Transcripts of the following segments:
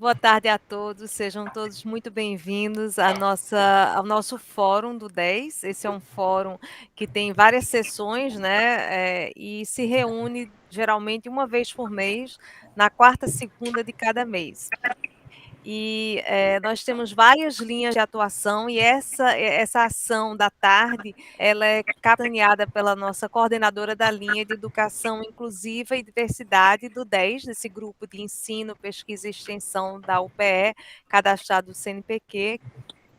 Boa tarde a todos, sejam todos muito bem-vindos ao nosso fórum do 10. Esse é um fórum que tem várias sessões, né? E se reúne geralmente uma vez por mês, na quarta segunda de cada mês. Nós temos várias linhas de atuação e essa ação da tarde, ela é capitaneada pela nossa coordenadora da linha de Educação Inclusiva e Diversidade do 10, desse grupo de ensino, pesquisa e extensão da UPE, cadastrado do CNPq,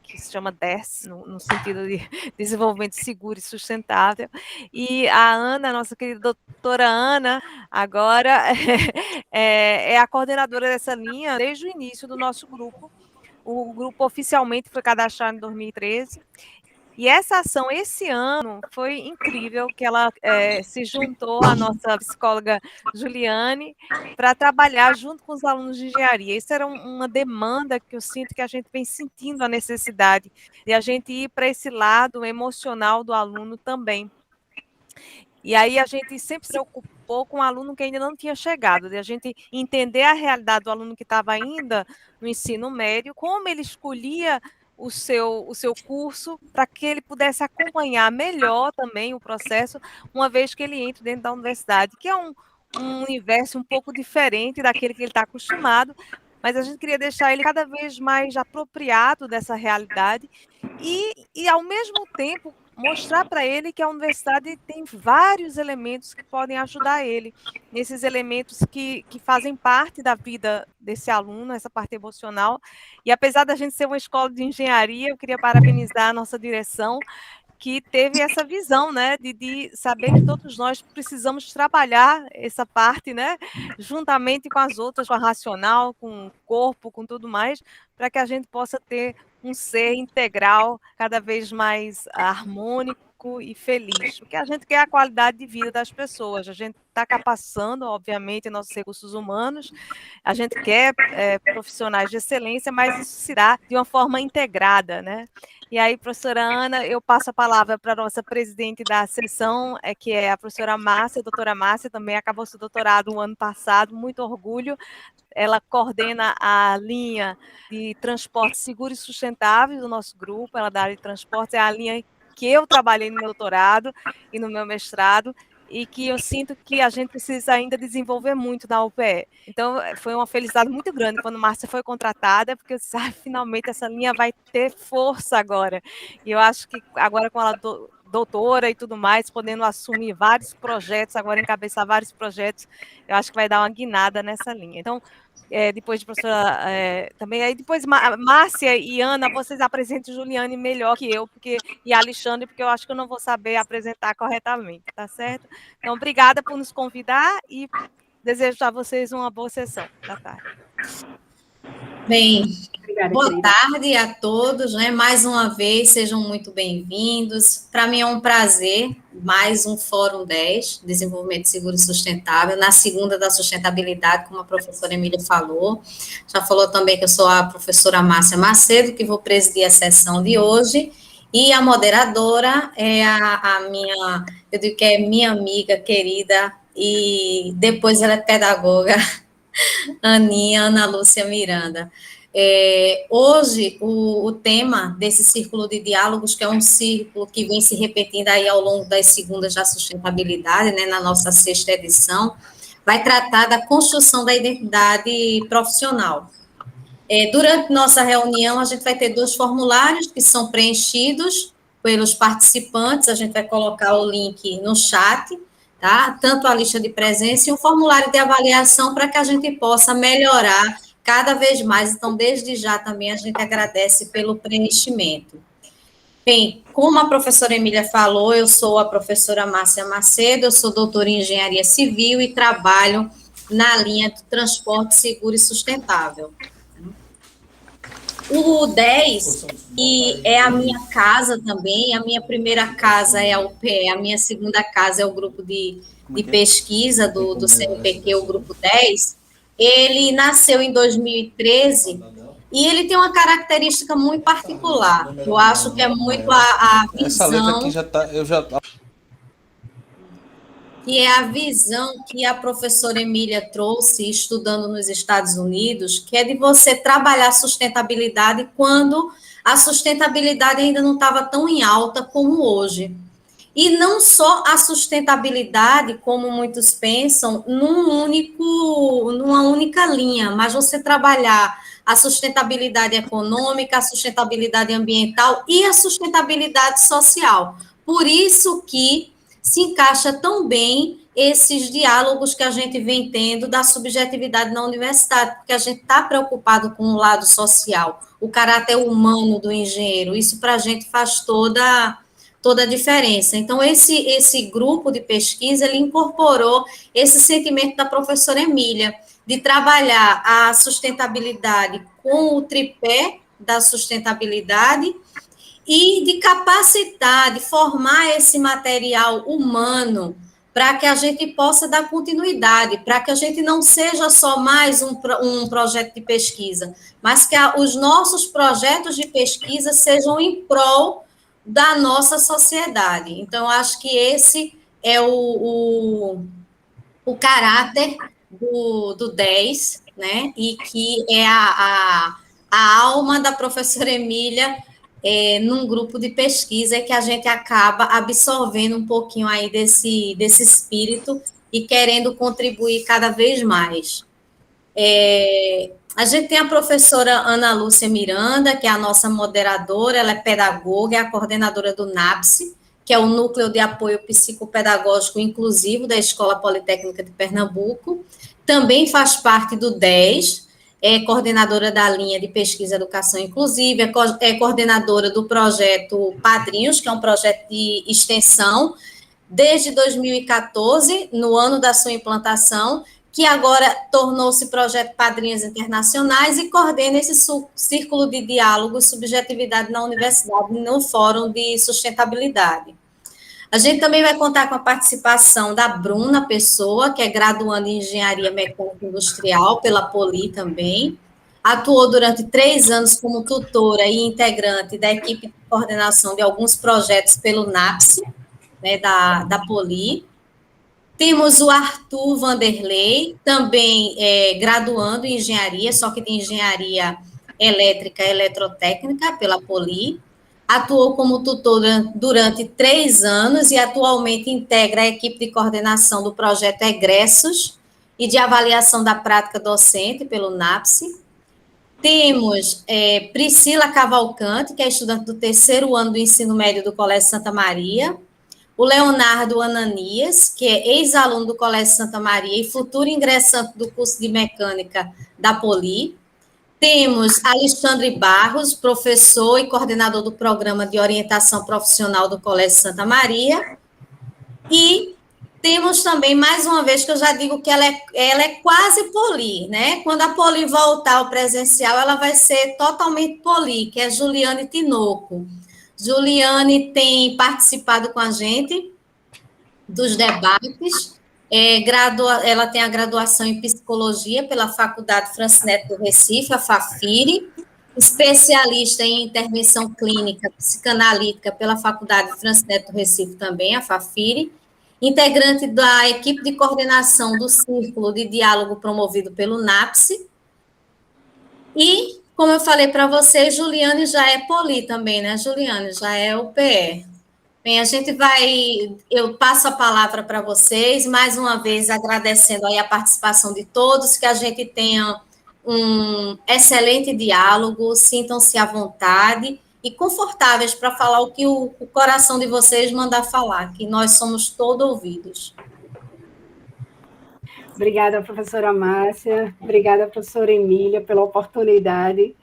que se chama DES, no sentido de desenvolvimento seguro e sustentável. E a Ana, nossa querida doutora Ana, agora é a coordenadora dessa linha desde o início do nosso grupo. O grupo oficialmente foi cadastrado em 2013. E essa ação, esse ano, foi incrível, que ela se juntou à nossa psicóloga Juliane para trabalhar junto com os alunos de engenharia. Isso era uma demanda que eu sinto que a gente vem sentindo a necessidade de a gente ir para esse lado emocional do aluno também. E aí a gente sempre se preocupou com o aluno que ainda não tinha chegado, de a gente entender a realidade do aluno que estava ainda no ensino médio, como ele escolhia o seu curso, para que ele pudesse acompanhar melhor também o processo, uma vez que ele entra dentro da universidade, que é um universo um pouco diferente daquele que ele está acostumado, mas a gente queria deixar ele cada vez mais apropriado dessa realidade ao mesmo tempo, mostrar para ele que a universidade tem vários elementos que podem ajudar ele, nesses elementos que fazem parte da vida desse aluno, essa parte emocional. E apesar da gente ser uma escola de engenharia, eu queria parabenizar a nossa direção, que teve essa visão, né, de saber que todos nós precisamos trabalhar essa parte, né, juntamente com as outras, com a racional, com o corpo, com tudo mais, para que a gente possa ter um ser integral, cada vez mais harmônico e feliz. O que a gente quer é a qualidade de vida das pessoas. A gente está capacitando, obviamente, nossos recursos humanos, a gente quer profissionais de excelência, mas isso se dá de uma forma integrada, né? E aí, professora Ana, eu passo a palavra para a nossa presidente da sessão, que é a professora Márcia, a doutora Márcia, também acabou seu doutorado no ano passado, muito orgulho. Ela coordena a linha de transporte seguro e sustentável do nosso grupo, ela da área de transportes, é a linha que eu trabalhei no meu doutorado e no meu mestrado, e que eu sinto que a gente precisa ainda desenvolver muito na UPE. Então, foi uma felicidade muito grande quando Márcia foi contratada, porque eu disse, finalmente essa linha vai ter força agora. E eu acho que agora com ela doutora e tudo mais, podendo assumir vários projetos, agora encabeçar vários projetos, eu acho que vai dar uma guinada nessa linha. Então, depois de professora também, aí depois Márcia e Ana, vocês apresentem Juliane melhor que eu, e Alexandre, porque eu acho que eu não vou saber apresentar corretamente, tá certo? Então, obrigada por nos convidar e desejo a vocês uma boa sessão da tarde. Bem, Obrigada, boa querida. tarde a todos, né? Mais uma vez, sejam muito bem-vindos. Para mim é um prazer, mais um Fórum 10, Desenvolvimento Seguro e Sustentável, na segunda da sustentabilidade, como a professora Emília falou. Já falou também que eu sou a professora Márcia Macedo, que vou presidir a sessão de hoje, e a moderadora é a minha, eu digo que é minha amiga querida, e depois ela é pedagoga, Aninha, Ana Lúcia Miranda. Hoje, o tema desse círculo de diálogos, que é um círculo que vem se repetindo aí ao longo das segundas da sustentabilidade, né, na nossa sexta edição, vai tratar da construção da identidade profissional. Durante nossa reunião, a gente vai ter 2 formulários que são preenchidos pelos participantes, a gente vai colocar o link no chat, tá? Tanto a lista de presença e um formulário de avaliação para que a gente possa melhorar cada vez mais. Então, desde já também a gente agradece pelo preenchimento. Bem, como a professora Emília falou, eu sou a professora Márcia Macedo, eu sou doutora em Engenharia Civil e trabalho na linha de transporte seguro e sustentável. O 10, e é a minha casa também, a minha primeira casa é a UPE, a minha segunda casa é o grupo de pesquisa do CNPq, o grupo 10, ele nasceu em 2013 e ele tem uma característica muito particular, eu acho que é muito a visão... Essa letra aqui eu já que é a visão que a professora Emília trouxe estudando nos Estados Unidos, que é de você trabalhar sustentabilidade quando a sustentabilidade ainda não estava tão em alta como hoje. E não só a sustentabilidade, como muitos pensam, numa única linha, mas você trabalhar a sustentabilidade econômica, a sustentabilidade ambiental e a sustentabilidade social. Por isso que se encaixa tão bem esses diálogos que a gente vem tendo da subjetividade na universidade, porque a gente está preocupado com o lado social, o caráter humano do engenheiro. Isso para a gente faz toda a diferença. Então, esse grupo de pesquisa, ele incorporou esse sentimento da professora Emília, de trabalhar a sustentabilidade com o tripé da sustentabilidade e de capacitar, de formar esse material humano para que a gente possa dar continuidade, para que a gente não seja só mais um projeto de pesquisa, mas que os nossos projetos de pesquisa sejam em prol da nossa sociedade. Então, acho que esse é o caráter do 10, né? E que é a alma da professora Emília num grupo de pesquisa que a gente acaba absorvendo um pouquinho aí desse espírito e querendo contribuir cada vez mais. A gente tem a professora Ana Lúcia Miranda, que é a nossa moderadora, ela é pedagoga, é a coordenadora do NAPSE, que é o Núcleo de Apoio Psicopedagógico Inclusivo da Escola Politécnica de Pernambuco. Também faz parte do 10, é coordenadora da linha de pesquisa Educação Inclusiva, é coordenadora do projeto Padrinhos, que é um projeto de extensão, desde 2014, no ano da sua implantação, que agora tornou-se projeto Padrinhos Internacionais e coordena esse círculo de diálogo subjetividade na universidade, no Fórum de Sustentabilidade. A gente também vai contar com a participação da Bruna Pessoa, que é graduanda em Engenharia Mecânica Industrial pela Poli também. Atuou durante 3 anos como tutora e integrante da equipe de coordenação de alguns projetos pelo NAPSE, né, da Poli. Temos o Arthur Vanderlei, também graduando em engenharia, só que de engenharia elétrica e eletrotécnica pela Poli. Atuou como tutora durante 3 anos e atualmente integra a equipe de coordenação do projeto Egressos e de avaliação da prática docente pelo NAPSE. Temos Priscila Cavalcante, que é estudante do 3º ano do ensino médio do Colégio Santa Maria. O Leonardo Ananias, que é ex-aluno do Colégio Santa Maria e futuro ingressante do curso de mecânica da Poli. Temos Alexandre Barros, professor e coordenador do programa de orientação profissional do Colégio Santa Maria. E temos também, mais uma vez, que eu já digo que ela é quase Poli, né? Quando a Poli voltar ao presencial, ela vai ser totalmente Poli, que é Juliane Tinoco. Juliane tem participado com a gente dos debates, ela tem a graduação em psicologia pela Faculdade Francineto do Recife, a FAFIRE, especialista em intervenção clínica psicanalítica pela Faculdade Francineto do Recife também, a FAFIRE, integrante da equipe de coordenação do Círculo de Diálogo promovido pelo NAPSE, e, como eu falei para vocês, Juliane já é Poli também, né, Juliane? Já é o PE. Bem, eu passo a palavra para vocês, mais uma vez agradecendo aí a participação de todos, que a gente tenha um excelente diálogo, sintam-se à vontade e confortáveis para falar o que o coração de vocês mandar falar, que nós somos todos ouvidos. Obrigada, professora Márcia, obrigada, professora Emília, pela oportunidade,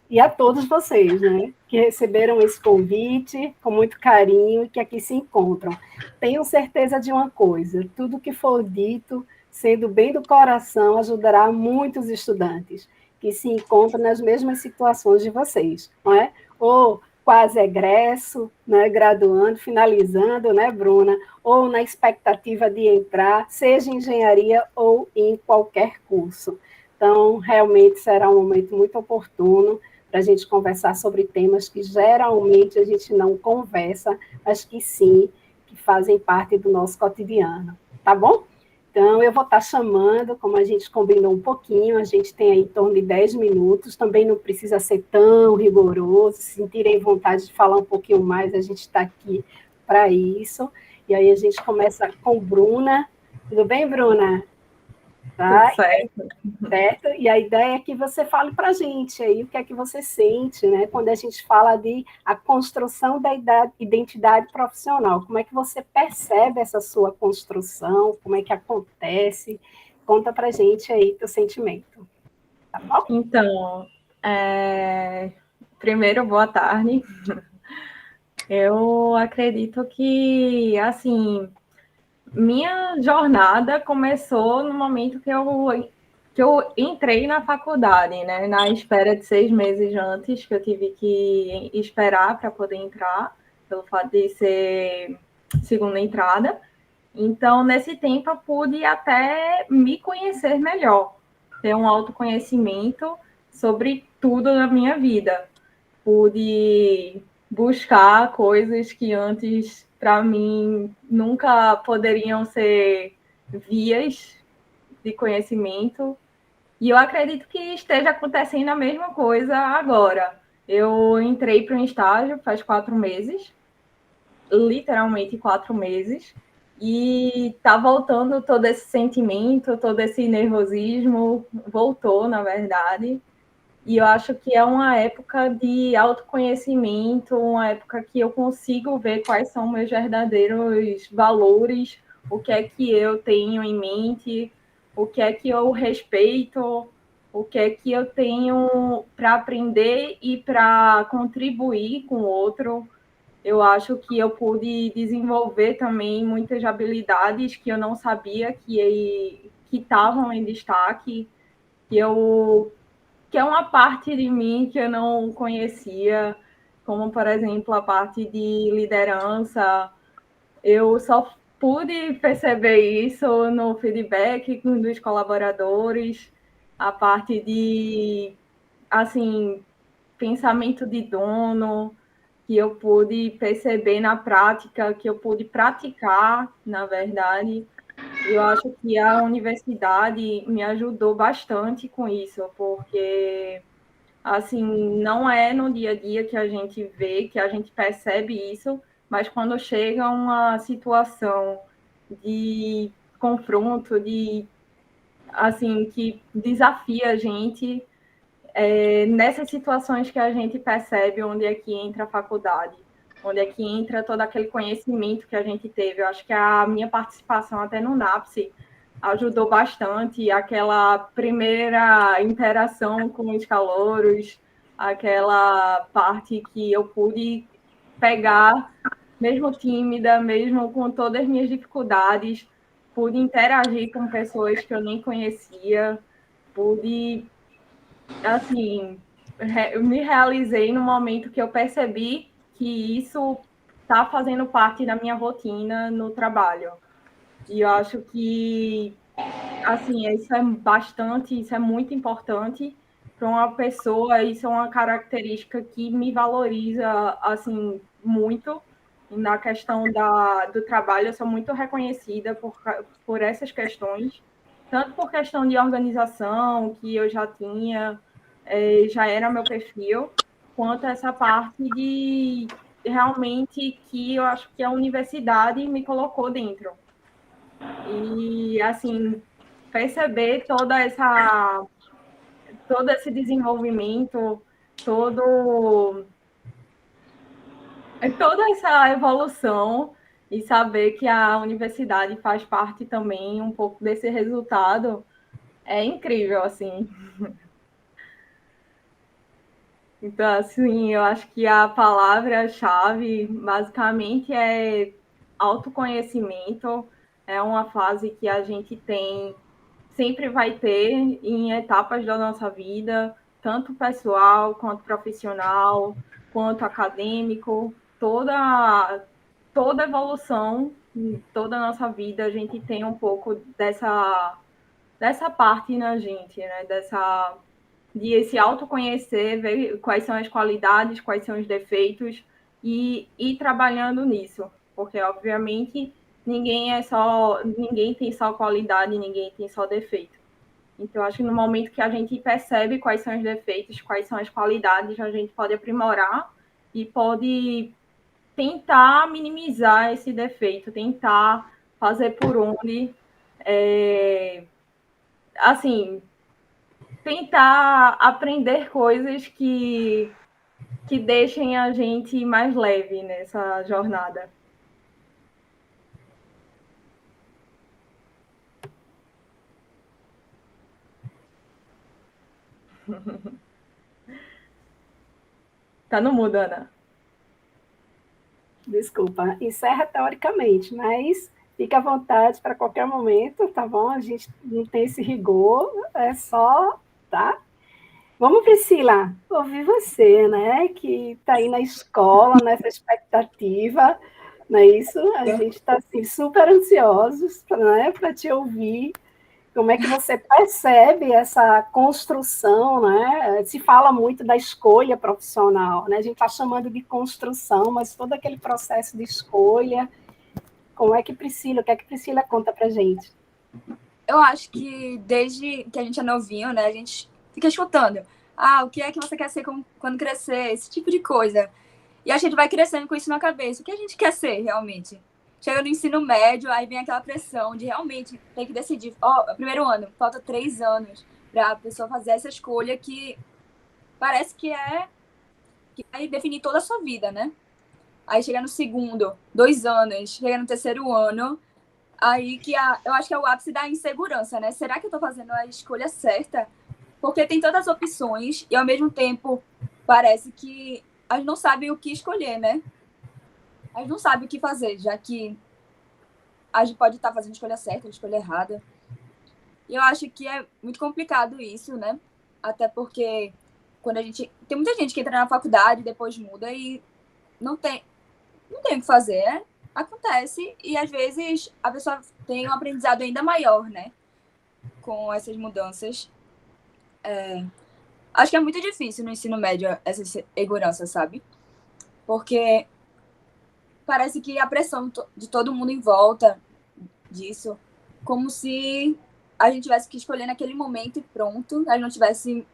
e a todos vocês, né, que receberam esse convite com muito carinho e que aqui se encontram. Tenho certeza de uma coisa, tudo que for dito, sendo bem do coração, ajudará muitos estudantes que se encontram nas mesmas situações de vocês, não é? Ou quase egresso, né, graduando, finalizando, né, Bruna? Ou na expectativa de entrar, seja em engenharia ou em qualquer curso. Então, realmente será um momento muito oportuno para a gente conversar sobre temas que geralmente a gente não conversa, mas que sim, que fazem parte do nosso cotidiano. tá bom? Então, eu vou estar chamando, como a gente combinou um pouquinho, a gente tem aí em torno de 10 minutos, também não precisa ser tão rigoroso, se sentirem vontade de falar um pouquinho mais, a gente está aqui para isso. E aí a gente começa com Bruna. Tudo bem, Bruna? Tá? Tudo certo. Certo? E a ideia é que você fale para a gente aí o que é que você sente, né? Quando a gente fala de a construção da identidade profissional, como é que você percebe essa sua construção, como é que acontece? Conta para a gente aí teu sentimento, tá bom? Então, primeiro, boa tarde. Eu acredito que, assim, minha jornada começou no momento que eu entrei na faculdade, né? Na espera de 6 meses antes, que eu tive que esperar para poder entrar, pelo fato de ser segunda entrada. Então, nesse tempo, eu pude até me conhecer melhor, ter um autoconhecimento sobre tudo na minha vida. Pude buscar coisas que antes, para mim, nunca poderiam ser vias de conhecimento. E eu acredito que esteja acontecendo a mesma coisa agora. Eu entrei para um estágio faz 4 meses, literalmente 4 meses, e está voltando todo esse sentimento, todo esse nervosismo, voltou, na verdade. E eu acho que é uma época de autoconhecimento, uma época que eu consigo ver quais são meus verdadeiros valores, o que é que eu tenho em mente, o que é que eu respeito, o que é que eu tenho para aprender e para contribuir com o outro. Eu acho que eu pude desenvolver também muitas habilidades que eu não sabia que estavam em destaque, que é uma parte de mim que eu não conhecia, como, por exemplo, a parte de liderança. Eu só pude perceber isso no feedback dos colaboradores, a parte de, assim, pensamento de dono, que eu pude perceber na prática, que eu pude praticar, na verdade. Eu acho que a universidade me ajudou bastante com isso, porque, assim, não é no dia a dia que a gente vê, que a gente percebe isso, mas quando chega uma situação de confronto, assim, que desafia a gente, nessas situações que a gente percebe onde é que entra a faculdade, onde é que entra todo aquele conhecimento que a gente teve. Eu acho que a minha participação até no NAPSE ajudou bastante, aquela primeira interação com os calouros, aquela parte que eu pude pegar, mesmo tímida, mesmo com todas as minhas dificuldades, pude interagir com pessoas que eu nem conhecia, pude, assim, eu me realizei no momento que eu percebi que isso está fazendo parte da minha rotina no trabalho. E eu acho que, assim, isso é muito importante para uma pessoa, isso é uma característica que me valoriza, assim, muito. Na questão do trabalho, eu sou muito reconhecida por essas questões, tanto por questão de organização, que eu já tinha, já era meu perfil, quanto essa parte de realmente que eu acho que a universidade me colocou dentro. E, assim, perceber todo esse desenvolvimento, toda essa evolução e saber que a universidade faz parte também um pouco desse resultado é incrível, assim. Então, assim, eu acho que a palavra-chave, basicamente, é autoconhecimento. É uma fase que a gente tem, sempre vai ter em etapas da nossa vida, tanto pessoal, quanto profissional, quanto acadêmico. Toda evolução, toda a nossa vida, a gente tem um pouco dessa parte na gente, né? De se autoconhecer, ver quais são as qualidades, quais são os defeitos e ir trabalhando nisso. Porque, obviamente, ninguém tem só qualidade, ninguém tem só defeito. Então, acho que no momento que a gente percebe quais são os defeitos, quais são as qualidades, a gente pode aprimorar e pode tentar minimizar esse defeito, tentar fazer por onde, assim, tentar aprender coisas que deixem a gente mais leve nessa jornada. Tá no mudo, Ana. Desculpa, encerra teoricamente, mas fica à vontade para qualquer momento, tá bom? A gente não tem esse rigor, é só, tá? Vamos, Priscila, ouvir você, né? Que está aí na escola, nessa expectativa, não é isso? A gente está assim, super ansiosos, né, para te ouvir. Como é que você percebe essa construção, né? Se fala muito da escolha profissional, né? A gente está chamando de construção, mas todo aquele processo de escolha, como é que Priscila, o que é que Priscila conta para a gente? Eu acho que desde que a gente é novinho, né, a gente fica escutando. O que é que você quer ser quando crescer? Esse tipo de coisa. E a gente vai crescendo com isso na cabeça. O que a gente quer ser, realmente? Chega no ensino médio, aí vem aquela pressão de realmente ter que decidir. Primeiro ano, falta 3 anos para a pessoa fazer essa escolha que parece que vai definir toda a sua vida, né? Aí chega no segundo, 2 anos, chega no terceiro ano, aí que eu acho que é o ápice da insegurança, né? Será que eu tô fazendo a escolha certa? Porque tem todas as opções e, ao mesmo tempo, parece que a gente não sabe o que escolher, né? A gente não sabe o que fazer, já que a gente pode estar fazendo a escolha certa, a escolha errada. E eu acho que é muito complicado isso, né? Até porque quando tem muita gente que entra na faculdade e depois muda e não tem o que fazer. Acontece e, às vezes, a pessoa tem um aprendizado ainda maior, né? Com essas mudanças. Acho que é muito difícil no ensino médio essa segurança, sabe? Porque parece que a pressão de todo mundo em volta disso, como se a gente tivesse que escolher naquele momento e pronto. A gente não tivesse...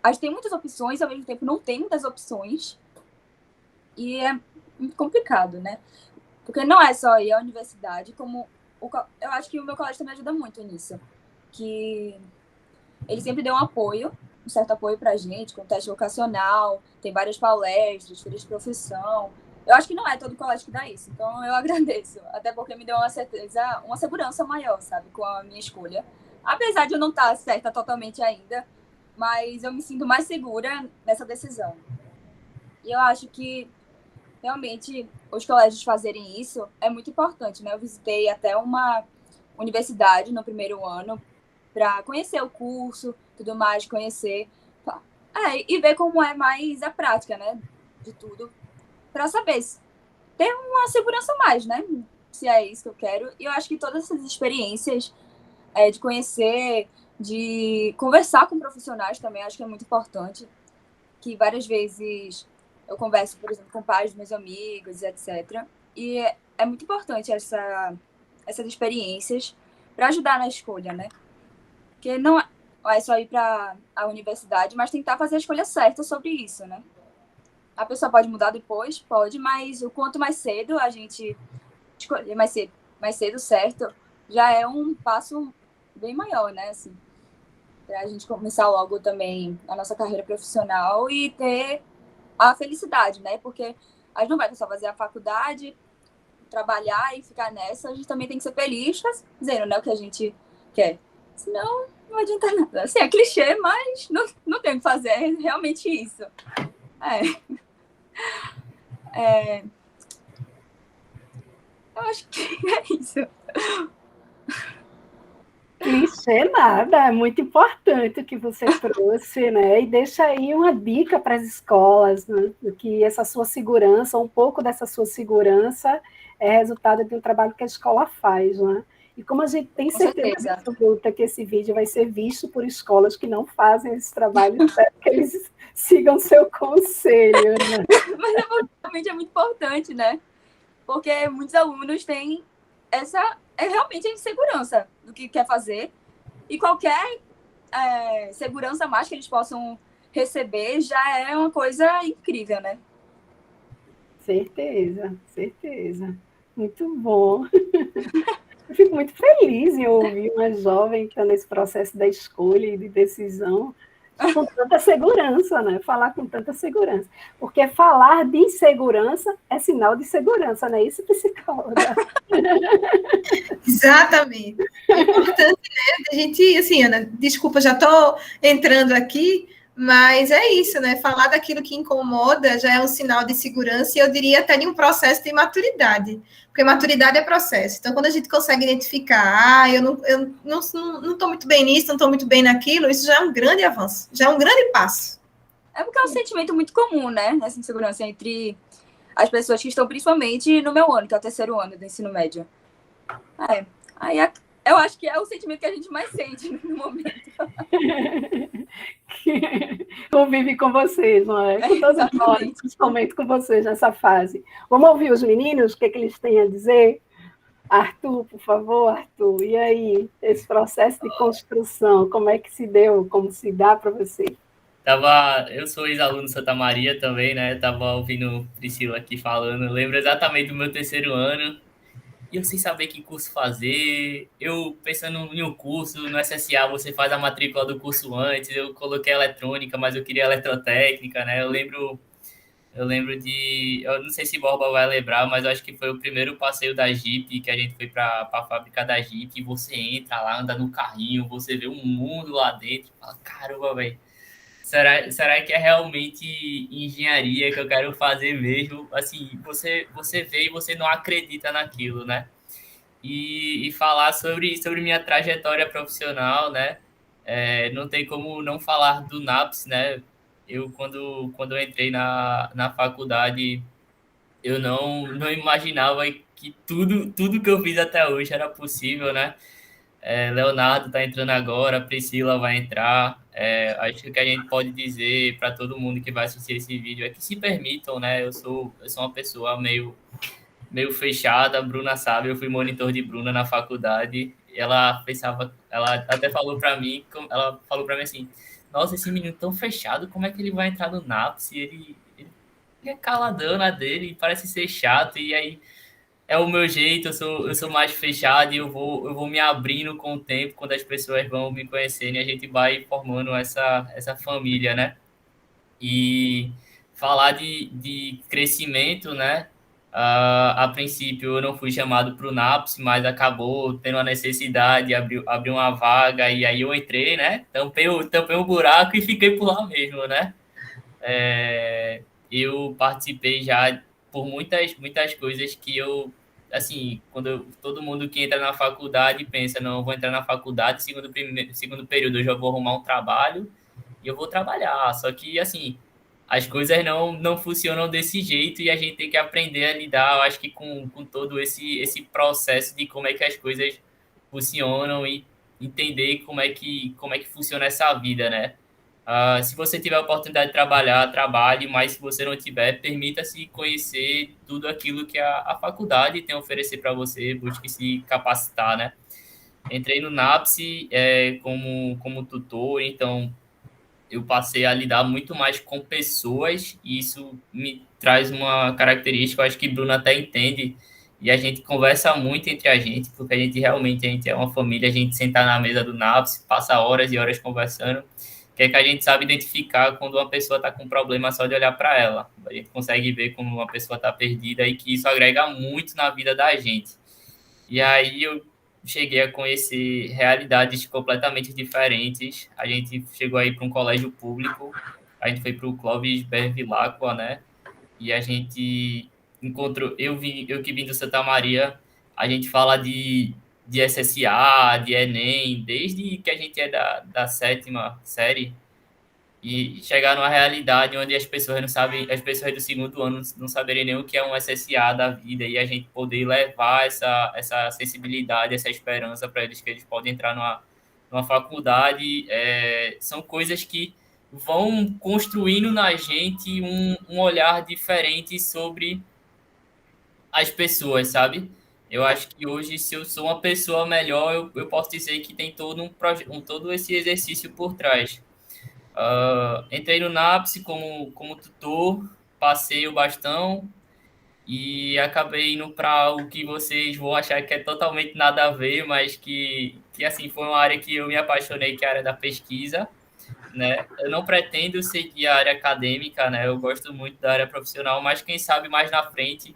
A gente tem muitas opções, ao mesmo tempo não tem muitas opções. E é muito complicado, né? Porque não é só ir à universidade, como... Eu acho que o meu colégio também ajuda muito nisso. Que ele sempre deu um certo apoio pra gente, com teste vocacional, tem várias palestras, feiras de profissão. Eu acho que não é todo colégio que dá isso, então eu agradeço. Até porque me deu uma segurança maior, sabe, com a minha escolha. Apesar de eu não estar certa totalmente ainda, mas eu me sinto mais segura nessa decisão. E eu acho que realmente os colégios fazerem isso é muito importante, né? Eu visitei até uma universidade no primeiro ano para conhecer o curso, tudo mais, conhecer e ver como é mais a prática, né? De tudo, para saber ter uma segurança a mais, né? Se é isso que eu quero. E eu acho que todas essas experiências de conhecer, de conversar com profissionais também, acho que é muito importante. Que várias vezes eu converso, por exemplo, com pais dos meus amigos, etc. E é muito importante essas experiências para ajudar na escolha, né? Porque não é só ir para a universidade, mas tentar fazer a escolha certa sobre isso, né? A pessoa pode mudar depois, pode, mas o quanto mais cedo a gente escolher mais cedo, certo, já é um passo bem maior, né? Assim, para a gente começar logo também a nossa carreira profissional e ter a felicidade, né? Porque a gente não vai só fazer a faculdade, trabalhar e ficar nessa, a gente também tem que ser feliz fazendo, né, o que a gente quer. Senão, não adianta nada. Assim, é clichê, mas não tem o que fazer, é realmente isso. Eu acho que é isso. Clichê nada, é muito importante o que você trouxe, né? E deixa aí uma dica para as escolas, né? Que essa sua segurança, um pouco dessa sua segurança, é resultado de um trabalho que a escola faz, né? E como a gente tem certeza absoluta que esse vídeo vai ser visto por escolas que não fazem esse trabalho, espero que eles sigam seu conselho, né? Mas realmente é muito importante, né? Porque muitos alunos têm essa é realmente a insegurança do que quer fazer. E qualquer segurança mais que eles possam receber já é uma coisa incrível, né? Certeza, certeza. Muito bom. Eu fico muito feliz em ouvir uma jovem que está nesse processo da escolha e de decisão com tanta segurança, né? Falar com tanta segurança. Porque falar de insegurança é sinal de segurança, não é isso, psicóloga? Exatamente. É importante, né? A gente, assim, Ana, desculpa, já estou entrando aqui, mas é isso, né? Falar daquilo que incomoda já é um sinal de segurança e eu diria até de um processo de maturidade, porque maturidade é processo. Então, quando a gente consegue identificar, eu não estou muito bem nisso, não estou muito bem naquilo, isso já é um grande avanço, já é um grande passo. É porque é um sentimento muito comum, né? Essa insegurança entre as pessoas que estão principalmente no meu ano, que é o 3º ano do ensino médio. Aí eu acho que é o sentimento que a gente mais sente no momento. Convive com vocês, não é? Com todos nós, principalmente com vocês nessa fase. Vamos ouvir os meninos, o que eles têm a dizer? Arthur, por favor, Arthur. E aí, esse processo de construção, como é que se deu, como se dá para você? Eu sou ex-aluno de Santa Maria também, né? Tava ouvindo Priscila aqui falando. Eu lembro exatamente do meu 3º ano. E eu sem saber que curso fazer. Eu pensando em um curso, no SSA você faz a matrícula do curso antes. Eu coloquei eletrônica, mas eu queria eletrotécnica, né? Eu lembro de... Eu não sei se Borba vai lembrar, mas eu acho que foi o primeiro passeio da Jeep, que a gente foi para a fábrica da Jeep, e você entra lá, anda no carrinho, você vê um mundo lá dentro, e fala, caramba, velho, será que é realmente engenharia que eu quero fazer mesmo? Assim, você vê e você não acredita naquilo, né? E falar sobre minha trajetória profissional, né? Não tem como não falar do NAPS, né? Quando eu entrei na faculdade, eu não imaginava que tudo que eu fiz até hoje era possível, né? Leonardo está entrando agora, Priscila vai entrar. Acho que o que a gente pode dizer para todo mundo que vai assistir esse vídeo é que se permitam, né? Eu sou uma pessoa meio fechada, a Bruna sabe, eu fui monitor de Bruna na faculdade. Ela até ela falou para mim assim: nossa, esse menino tão fechado, como é que ele vai entrar no NAPS? Ele é caladão na dele, parece ser chato, e aí é o meu jeito, eu sou mais fechado e eu vou me abrindo com o tempo, quando as pessoas vão me conhecendo e a gente vai formando essa família, né? E falar de crescimento, né? A princípio eu não fui chamado para o NAPS, mas acabou tendo a necessidade, abriu uma vaga e aí eu entrei, né? Tampei o buraco e fiquei por lá mesmo, né? Eu participei já por muitas coisas que eu, assim, todo mundo que entra na faculdade pensa, não, eu vou entrar na faculdade, segundo período eu já vou arrumar um trabalho e eu vou trabalhar. Só que, assim, as coisas não funcionam desse jeito e a gente tem que aprender a lidar, eu acho que com todo esse processo de como é que as coisas funcionam e entender como é que funciona essa vida, né? Se você tiver a oportunidade de trabalhar, trabalhe, mas se você não tiver, permita-se conhecer tudo aquilo que a faculdade tem a oferecer para você, busque se capacitar, né? Entrei no NAPS como tutor, então eu passei a lidar muito mais com pessoas e isso me traz uma característica, eu acho que Bruno até entende, e a gente conversa muito entre a gente, porque a gente é uma família, a gente senta na mesa do NAPS, passa horas e horas conversando, que é que a gente sabe identificar quando uma pessoa está com um problema só de olhar para ela. A gente consegue ver como uma pessoa está perdida e que isso agrega muito na vida da gente. E aí eu cheguei a conhecer realidades completamente diferentes. A gente chegou aí para um colégio público, a gente foi para o Clóvis Bevilacqua, né? E a gente encontrou, eu que vim do Santa Maria, a gente fala de SSA, de Enem, desde que a gente é da 7ª série, e chegar numa realidade onde as pessoas não sabem, as pessoas do 2º ano não saberem nem o que é um SSA da vida, e a gente poder levar essa sensibilidade, essa esperança para eles, que eles podem entrar numa faculdade, são coisas que vão construindo na gente um olhar diferente sobre as pessoas, sabe? Eu acho que hoje, se eu sou uma pessoa melhor, eu posso dizer que tem todo todo esse exercício por trás. Entrei no NAPS como tutor, passei o bastão e acabei indo para algo que vocês vão achar que é totalmente nada a ver, mas que assim, foi uma área que eu me apaixonei, que é a área da pesquisa, né? Eu não pretendo seguir a área acadêmica, né? Eu gosto muito da área profissional, mas quem sabe mais na frente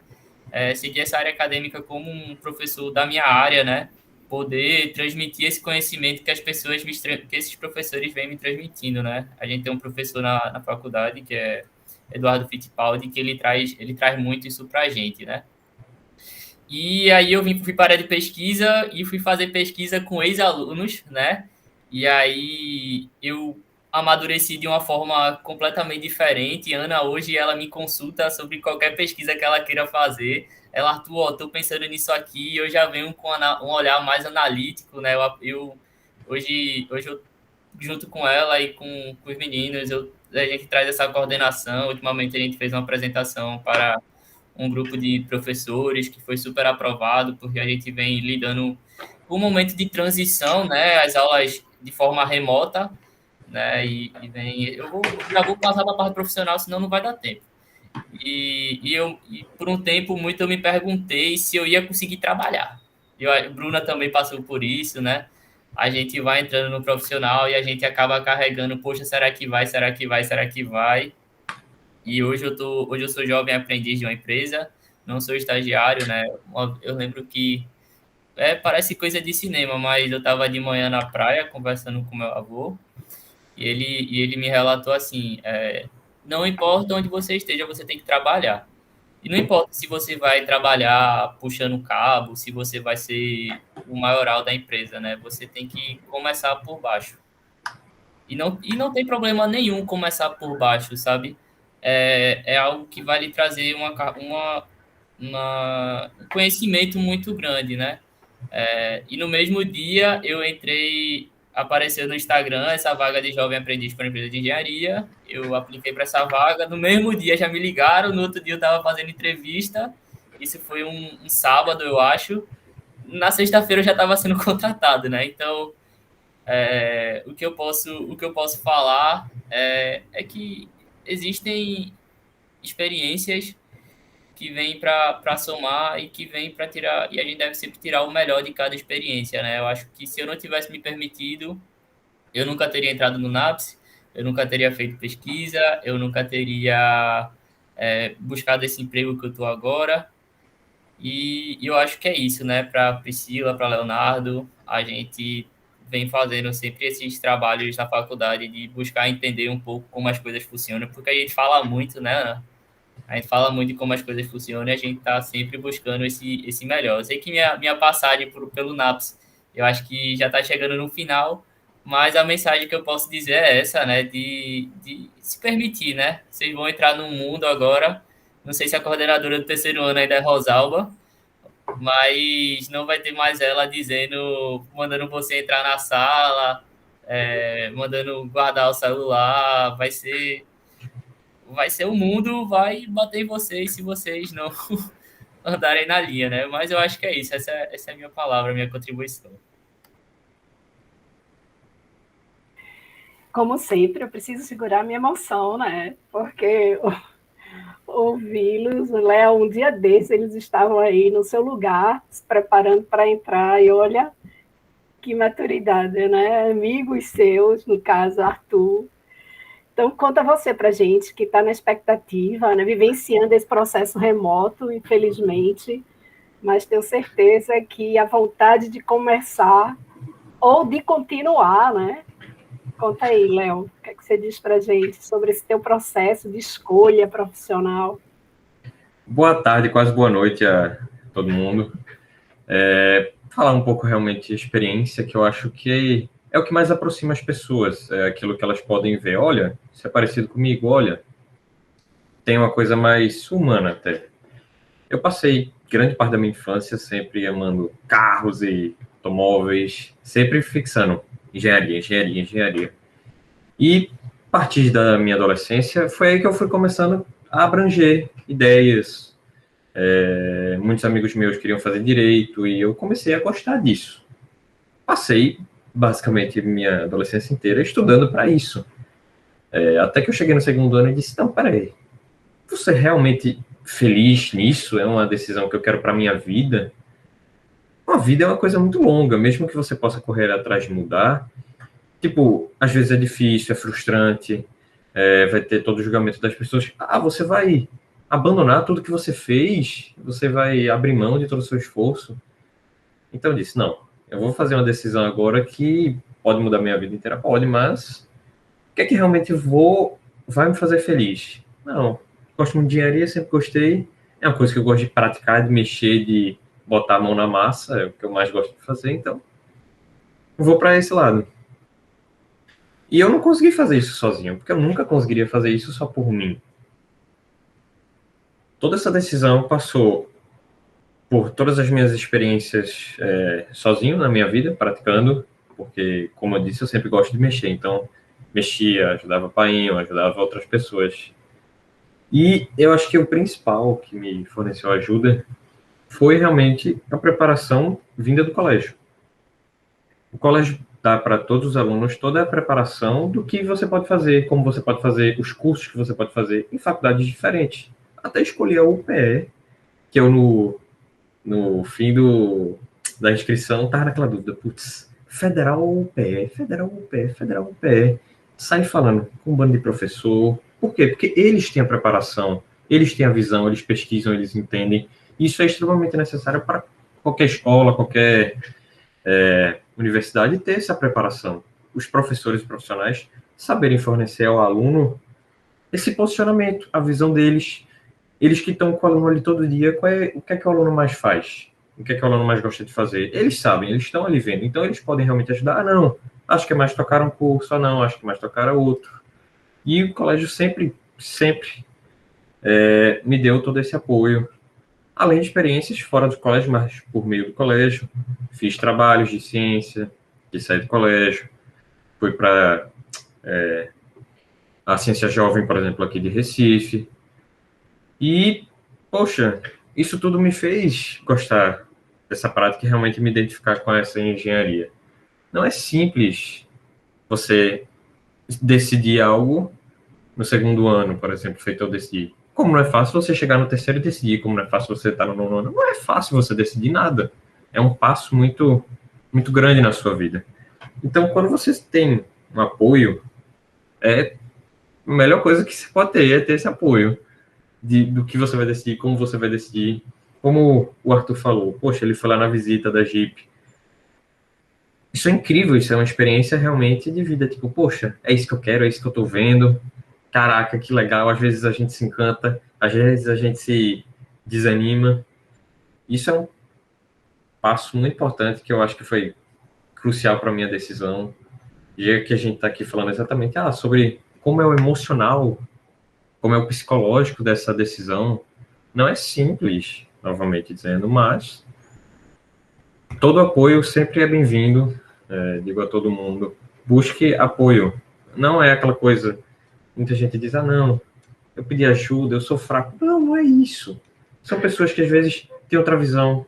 seguir essa área acadêmica como um professor da minha área, né? Poder transmitir esse conhecimento que que esses professores vêm me transmitindo, né? A gente tem um professor na faculdade, que é Eduardo Fittipaldi, que ele traz muito isso para a gente, né? E aí fui para a área de pesquisa e fui fazer pesquisa com ex-alunos, né? E aí eu amadureci de uma forma completamente diferente. Ana, hoje, ela me consulta sobre qualquer pesquisa que ela queira fazer. Ela, Arthur, ó, tô pensando nisso aqui, e eu já venho com um olhar mais analítico, né? Hoje eu, junto com ela e com os meninos, a gente traz essa coordenação. Ultimamente, a gente fez uma apresentação para um grupo de professores que foi super aprovado, porque a gente vem lidando com um momento de transição, né? As aulas de forma remota, né? Já vou passar para a parte profissional, senão não vai dar tempo. E por um tempo muito eu me perguntei se eu ia conseguir trabalhar. A Bruna também passou por isso, né? A gente vai entrando no profissional e a gente acaba carregando, poxa, será que vai, será que vai, será que vai? E hoje eu sou jovem aprendiz de uma empresa, não sou estagiário, né? Eu lembro que parece coisa de cinema, mas eu estava de manhã na praia conversando com meu avô e ele me relatou assim: não importa onde você esteja, você tem que trabalhar. E não importa se você vai trabalhar puxando cabo, se você vai ser o maioral da empresa, né? Você tem que começar por baixo. E não tem problema nenhum começar por baixo, sabe? É algo que vai lhe trazer um conhecimento muito grande, né? E no mesmo dia apareceu no Instagram essa vaga de jovem aprendiz para a empresa de engenharia. Eu apliquei para essa vaga. No mesmo dia já me ligaram, no outro dia eu estava fazendo entrevista. Isso foi um sábado, eu acho. Na sexta-feira eu já estava sendo contratado, né? Então, o que eu posso falar é que existem experiências que vêm para somar e que vêm para tirar, e a gente deve sempre tirar o melhor de cada experiência, né? Eu acho que se eu não tivesse me permitido, eu nunca teria entrado no NAPS, eu nunca teria feito pesquisa, eu nunca teria buscado esse emprego que eu estou agora. E eu acho que é isso, né? Para Priscila, para Leonardo, a gente vem fazendo sempre esses trabalhos na faculdade de buscar entender um pouco como as coisas funcionam, porque a gente fala muito, né, Ana? A gente fala muito de como as coisas funcionam e a gente está sempre buscando esse melhor. Eu sei que minha passagem pelo NAPS, eu acho que já está chegando no final, mas a mensagem que eu posso dizer é essa, né? De se permitir, né? Vocês vão entrar num mundo agora, não sei se a coordenadora do terceiro ano ainda é Rosalba, mas não vai ter mais ela mandando você entrar na sala, mandando guardar o celular, vai ser o mundo, vai bater em vocês se vocês não andarem na linha, né? Mas eu acho que é isso, essa é a minha palavra, a minha contribuição. Como sempre, eu preciso segurar minha emoção, né? Porque ouvi-los, Léo, um dia desses, eles estavam aí no seu lugar, se preparando para entrar, e olha que maturidade, né? Amigos seus, no caso, Arthur. Então, conta você para a gente, que está na expectativa, né? Vivenciando esse processo remoto, infelizmente, mas tenho certeza que a vontade de começar ou de continuar, né? Conta aí, Léo, o que você diz para a gente sobre esse teu processo de escolha profissional? Boa tarde, quase boa noite a todo mundo. Falar um pouco realmente de experiência, que eu acho que é o que mais aproxima as pessoas, é aquilo que elas podem ver. Olha, isso é parecido comigo, olha, tem uma coisa mais humana até. Eu passei grande parte da minha infância sempre amando carros e automóveis, sempre fixando engenharia. E a partir da minha adolescência, foi aí que eu fui começando a abranger ideias, Muitos amigos meus queriam fazer direito e eu comecei a gostar disso. Passei basicamente minha adolescência inteira estudando para isso. Até que eu cheguei no segundo ano e disse, não, peraí, vou ser realmente feliz nisso? É uma decisão que eu quero para minha vida? Uma vida é uma coisa muito longa, mesmo que você possa correr atrás de mudar. Tipo, às vezes é difícil, é frustrante, vai ter todo o julgamento das pessoas. Você vai abandonar tudo que você fez? Você vai abrir mão de todo o seu esforço? Então eu disse, não, eu vou fazer uma decisão agora que pode mudar minha vida inteira, pode, mas o que é que realmente vai me fazer feliz? Não, gosto muito de engenharia, sempre gostei, é uma coisa que eu gosto de praticar, de mexer, de botar a mão na massa, é o que eu mais gosto de fazer, então eu vou para esse lado. E eu não consegui fazer isso sozinho, porque eu nunca conseguiria fazer isso só por mim. Toda essa decisão passou por todas as minhas experiências sozinho na minha vida, praticando, porque, como eu disse, eu sempre gosto de mexer, então mexia, ajudava painho, ajudava outras pessoas. E eu acho que o principal que me forneceu ajuda foi realmente a preparação vinda do colégio. O colégio dá para todos os alunos toda a preparação do que você pode fazer, como você pode fazer, os cursos que você pode fazer em faculdades diferentes. Até escolher a UPE, que eu no fim da inscrição estava naquela dúvida, putz, Federal ou UPE, Federal ou UPE, Federal ou UPE. Sai falando com um bando de professor. Por quê? Porque eles têm a preparação, eles têm a visão, eles pesquisam, eles entendem. Isso é extremamente necessário para qualquer escola, qualquer universidade ter essa preparação. Os professores e profissionais saberem fornecer ao aluno esse posicionamento, a visão deles. Eles que estão com o aluno ali todo dia, o que é que o aluno mais faz? O que é que o aluno mais gosta de fazer? Eles sabem, eles estão ali vendo. Então, eles podem realmente ajudar. Não, acho que é mais tocar um curso. Não, acho que é mais tocar outro. E o colégio sempre me deu todo esse apoio. Além de experiências fora do colégio, mas por meio do colégio. Fiz trabalhos de ciência, de sair do colégio. Fui para a Ciência Jovem, por exemplo, aqui de Recife. E, poxa, isso tudo me fez gostar dessa prática e realmente me identificar com essa engenharia. Não é simples você decidir algo no segundo ano, por exemplo, feito eu decidir. Como não é fácil você chegar no terceiro e decidir, como não é fácil você estar no nono ano. Não é fácil você decidir nada. É um passo muito, muito grande na sua vida. Então, quando você tem um apoio, a melhor coisa que você pode ter é ter esse apoio do que você vai decidir, como você vai decidir. Como o Arthur falou, poxa, ele foi lá na visita da Jeep. Isso é incrível, isso é uma experiência realmente de vida. Tipo, poxa, é isso que eu quero, é isso que eu tô vendo. Caraca, que legal. Às vezes a gente se encanta, às vezes a gente se desanima. Isso é um passo muito importante que eu acho que foi crucial para a minha decisão. Já que a gente está aqui falando exatamente sobre como é o emocional, como é o psicológico dessa decisão. Não é simples, novamente dizendo, mas todo apoio sempre é bem-vindo. Digo a todo mundo, busque apoio. Não é aquela coisa, muita gente diz, não, eu pedi ajuda, eu sou fraco. Não, não é isso. São pessoas que às vezes têm outra visão,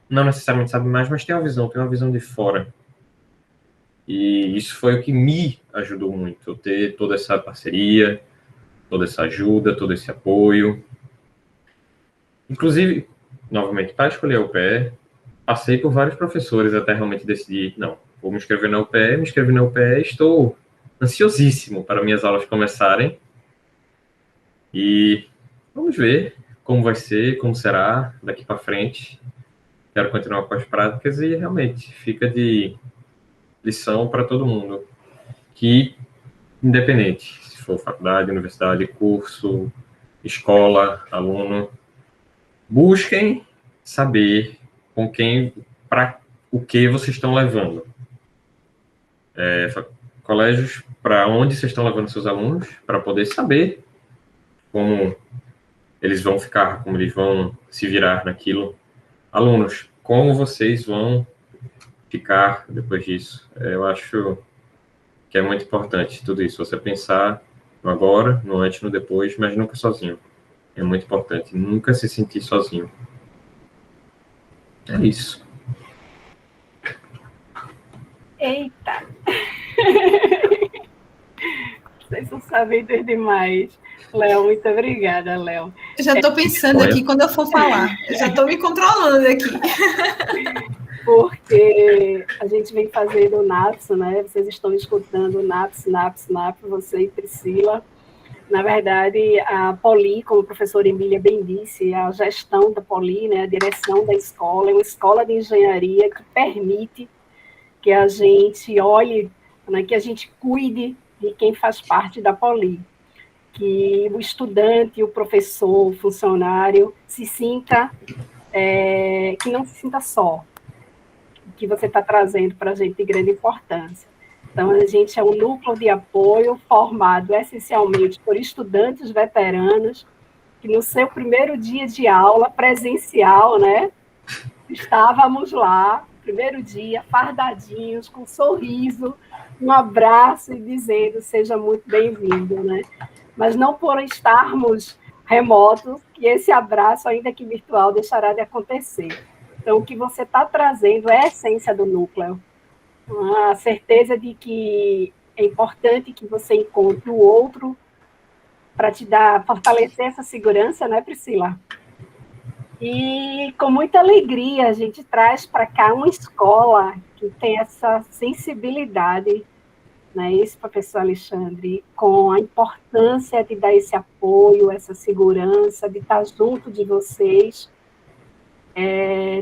não necessariamente sabem mais, mas têm uma visão de fora. E isso foi o que me ajudou muito, eu ter toda essa parceria, toda essa ajuda, todo esse apoio. Inclusive, novamente, para escolher a UPE, passei por vários professores até realmente decidir, não, vou me inscrever na UPE, estou ansiosíssimo para minhas aulas começarem. E vamos ver como vai ser, como será daqui para frente. Quero continuar com as práticas e realmente fica de lição para todo mundo. Que, independente, se for faculdade, universidade, curso, escola, aluno, busquem saber com quem, para o que vocês estão levando. Colégios, para onde vocês estão levando seus alunos, para poder saber como eles vão ficar, como eles vão se virar naquilo. Alunos, como vocês vão ficar depois disso. Eu acho que é muito importante tudo isso, você pensar no agora, no antes, no depois, mas nunca sozinho. É muito importante. Nunca se sentir sozinho. É isso. Eita! Vocês são sabidos demais. Léo, muito obrigada, Léo. Eu já estou pensando aqui quando eu for falar. Eu já estou me controlando aqui. Porque a gente vem fazendo o NAPS, né? Vocês estão escutando o NAPS, você e Priscila. Na verdade, a Poli, como a professora Emília bem disse, a gestão da Poli, né, a direção da escola, é uma escola de engenharia que permite que a gente olhe, né, que a gente cuide de quem faz parte da Poli. Que o estudante, o professor, o funcionário se sinta, que não se sinta só, que você está trazendo para a gente de grande importância. Então, a gente é um núcleo de apoio formado essencialmente por estudantes veteranos, que no seu primeiro dia de aula presencial, né, estávamos lá, primeiro dia, fardadinhos, com um sorriso, um abraço e dizendo, seja muito bem-vindo, né? Mas não por estarmos remotos, que esse abraço, ainda que virtual, deixará de acontecer. Então, o que você está trazendo é a essência do núcleo. A certeza de que é importante que você encontre o outro para te fortalecer essa segurança, né, Priscila? E com muita alegria a gente traz para cá uma escola que tem essa sensibilidade, né, esse professor Alexandre, com a importância de dar esse apoio, essa segurança, de estar junto de vocês.